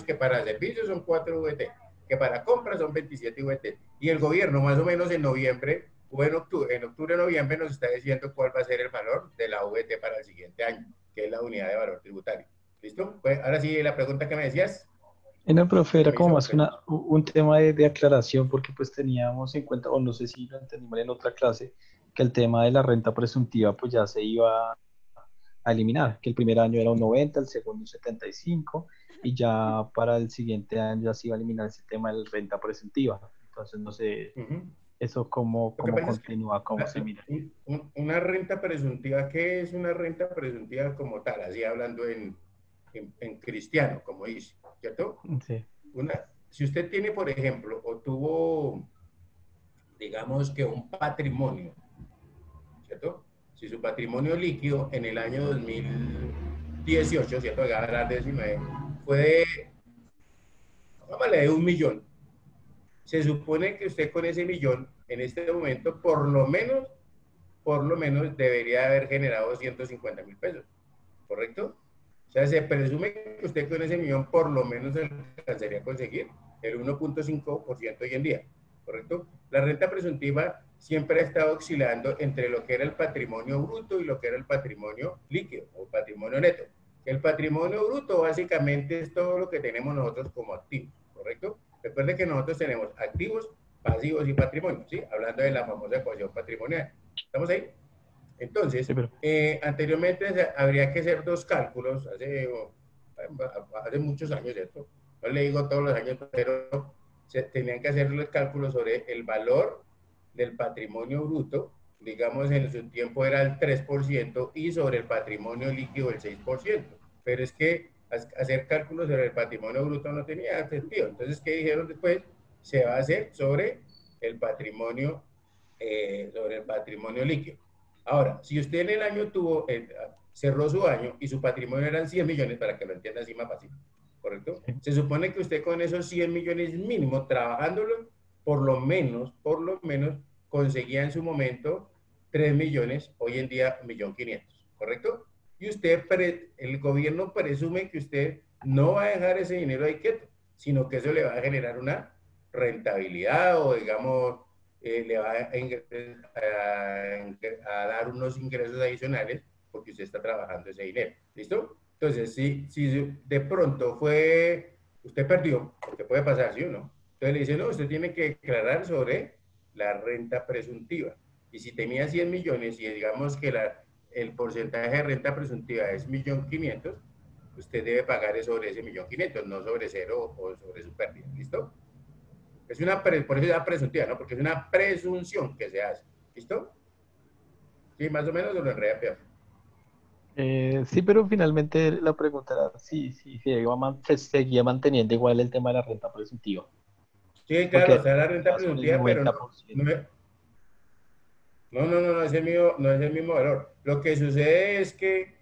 que para servicios son 4 VT, que para compras son 27 VT. Y el gobierno más o menos en noviembre, o en octubre, noviembre nos está diciendo cuál va a ser el valor de la VT para el siguiente año, que es la unidad de valor tributario. ¿Listo? Pues ahora sí, la pregunta que me decías. No, profe, era como más que un tema de aclaración, porque pues teníamos en cuenta, o no sé si lo entendimos en otra clase, que el tema de la renta presuntiva pues ya se iba a eliminar, que el primer año era un 90, el segundo un 75, y ya para el siguiente año ya se iba a eliminar ese tema de la renta presuntiva. Entonces no sé ¿Eso cómo Lo que pasa es que continúa? ¿Cómo se mira? una renta presuntiva, ¿qué es una renta presuntiva como tal? Así hablando en cristiano, como dice, ¿cierto? Sí. Si usted tiene, por ejemplo, o tuvo, digamos que un patrimonio, ¿cierto? Si su patrimonio líquido en el año 2018, ¿cierto? Voy a hablar de 19, fue de, vámonos, de 1 millón. Se supone que usted con ese millón, en este momento, por lo menos, debería haber generado 150.000 pesos, ¿correcto? O sea, se presume que usted con ese millón por lo menos alcanzaría a conseguir el 1.5% hoy en día, ¿correcto? La renta presuntiva siempre ha estado oscilando entre lo que era el patrimonio bruto y lo que era el patrimonio líquido o patrimonio neto. El patrimonio bruto básicamente es todo lo que tenemos nosotros como activos, ¿correcto? Recuerde que nosotros tenemos activos, pasivos y patrimonio, ¿sí? Hablando de la famosa ecuación patrimonial. ¿Estamos ahí? Entonces, Sí, pero... anteriormente habría que hacer 2 cálculos, hace muchos años, ¿cierto? No le digo todos los años, pero se tenían que hacer los cálculos sobre el valor del patrimonio bruto, digamos en su tiempo era el 3%, y sobre el patrimonio líquido el 6%. Pero es que hacer cálculos sobre el patrimonio bruto no tenía sentido. Entonces, ¿qué dijeron después? Se va a hacer sobre el patrimonio líquido. Ahora, si usted en el año cerró su año y su patrimonio eran 100 millones, para que lo entienda así más fácil, ¿correcto? Sí. Se supone que usted con esos 100 millones mínimo, trabajándolo, por lo menos, conseguía en su momento 3 millones, hoy en día 1.500.000, ¿correcto? Y usted, el gobierno presume que usted no va a dejar ese dinero ahí quieto, sino que eso le va a generar una rentabilidad o, digamos, le va a dar unos ingresos adicionales porque usted está trabajando ese dinero. ¿Listo? Entonces, si de pronto usted perdió, porque puede pasar, ¿sí o no? Entonces le dice, no, usted tiene que declarar sobre la renta presuntiva. Y si tenía 100 millones y digamos que el porcentaje de renta presuntiva es 1.500.000, usted debe pagar sobre ese 1.500.000, no sobre cero o sobre su pérdida. ¿Listo? Es por eso es una presuntiva, ¿no? Porque es una presunción que se hace. ¿Listo? Sí, más o menos lo enreda peor. Sí, pero finalmente la pregunta era si se seguía manteniendo igual el tema de la renta presuntiva. Sí, claro, o sea, la renta presuntiva, pero no es el mismo valor. Lo que sucede es que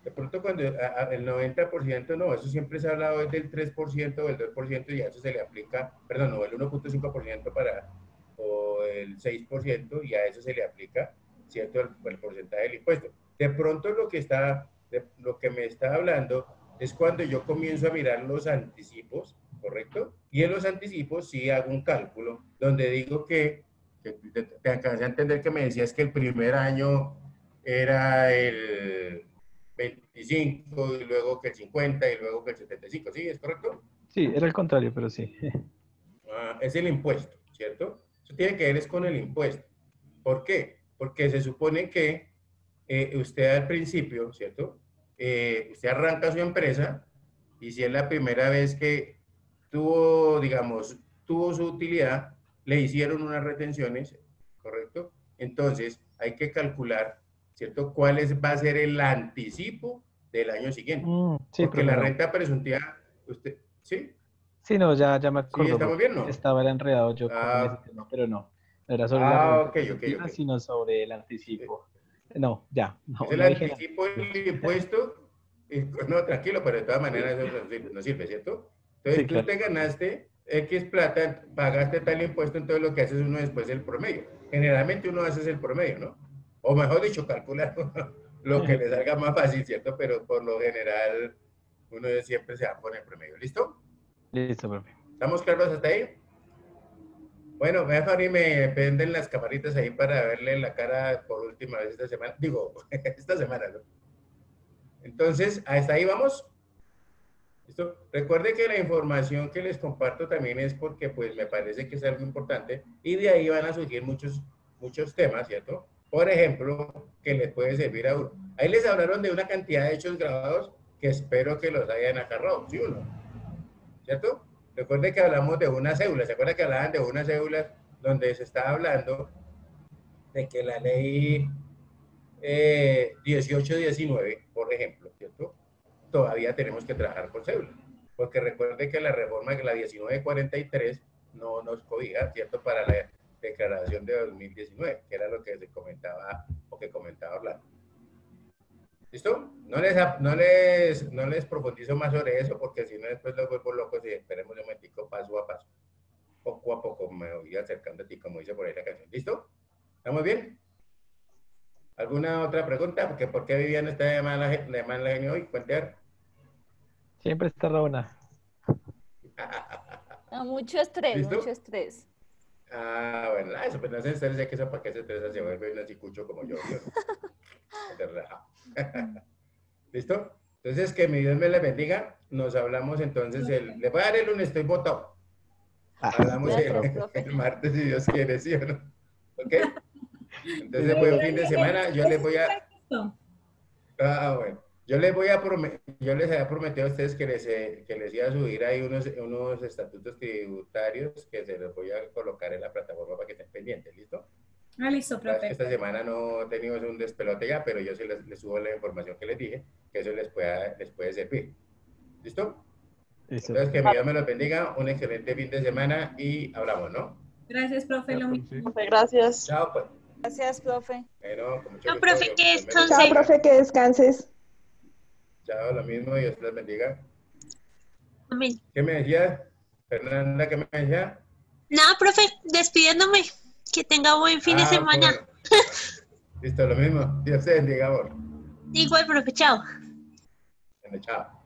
de pronto cuando el 90% no, eso siempre se ha hablado es del 3% o del 2% y a eso se le aplica, perdón, no, el 1.5% o el 6% y a eso se le aplica, ¿cierto? El porcentaje del impuesto. De pronto lo que me está hablando es cuando yo comienzo a mirar los anticipos, ¿correcto? Y en los anticipos sí hago un cálculo donde digo que te alcancé a entender que me decías que el primer año era el 25 y luego que el 50 y luego que el 75, ¿sí? ¿Es correcto? Sí, era el contrario, pero sí. Es el impuesto, ¿cierto? Eso tiene que ver es con el impuesto. ¿Por qué? Porque se supone que usted al principio, ¿cierto? Usted arranca su empresa y si es la primera vez que tuvo su utilidad, le hicieron unas retenciones, ¿correcto? Entonces hay que calcular, ¿cierto? ¿Cuál va a ser el anticipo del año siguiente? Sí, porque la renta presuntiva, usted, ¿sí? Sí, no, ya me acuerdo. Sí, ¿estamos bien, no? Estaba enredado yo con ese tema, pero no. No era sobre la renta presuntiva, sino sobre el anticipo. No, ya. No, es el anticipo del impuesto. No, tranquilo, pero de todas maneras eso no sirve, ¿cierto? Entonces, sí, tú te ganaste X plata, pagaste tal impuesto, entonces lo que haces uno después es el promedio. Generalmente uno hace el promedio, ¿no? O mejor dicho, calcular lo que le salga más fácil, ¿cierto? Pero por lo general uno siempre se va por el promedio. ¿Listo? Listo, profe. ¿Estamos claros hasta ahí? Bueno, Farid, me prenden las camaritas ahí para verle la cara por última vez esta semana. Digo, esta semana, ¿no? Entonces, hasta ahí vamos. ¿Listo? Recuerde que la información que les comparto también es porque pues me parece que es algo importante y de ahí van a surgir muchos temas, ¿cierto? Por ejemplo, que les puede servir a uno. Ahí les hablaron de una cantidad de hechos grabados que espero que los hayan agarrado, ¿sí o no? ¿Cierto? Recuerde que hablamos de una cédula. ¿Se acuerda que hablaban de una cédula donde se estaba hablando de que la ley 1819, por ejemplo, ¿cierto? Todavía tenemos que trabajar con cédula. Porque recuerde que la reforma, que la 1943, no nos cobija, ¿cierto? Para la declaración de 2019, que era lo que se comentaba o que comentaba Orlando. ¿Listo? No les profundizo más sobre eso porque si no después los vuelvo locos y esperemos un momentico paso a paso. Poco a poco me voy acercando a ti, como dice por ahí la canción. ¿Listo? ¿Estamos bien? ¿Alguna otra pregunta? Porque ¿por qué Viviana está de mala genio hoy? Cuéntame. Siempre está Rabona. No, mucho estrés, ¿Listo? mucho estrés. Ah, bueno, eso, pues no se estresa, que eso para qué se estresa, se vuelve un así como yo. ¿Listo? Entonces, que mi Dios me le bendiga. Nos hablamos entonces, le voy a dar el lunes, estoy votado. Hablamos el martes, si Dios quiere, ¿sí o no? ¿Ok? Entonces, buen fin de semana. Yo les voy a... Ah, bueno. Yo les había prometido a ustedes que les iba a subir ahí unos estatutos tributarios que se los voy a colocar en la plataforma para que estén pendientes, ¿listo? Ah, listo, profe. Esta semana no tenemos un despelote ya, pero yo sí les subo la información que les dije, que eso les puede servir. ¿Listo? Entonces, que mi Dios me los bendiga, un excelente fin de semana y hablamos, ¿no? Gracias, profe. Lo mismo. Gracias. Chao, pues. Gracias, profe. Bueno, con mucho No, gusto. profe, que descanse. Chao, profe, que descanses. Chao, lo mismo, Dios les bendiga. Amén. ¿Qué me decías, Fernanda? ¿Qué me decías? Nada, profe, despidiéndome. Que tenga buen fin de semana. Bueno. Listo, lo mismo. Dios te bendiga, amor. Igual, profe, chao. Bueno, chao.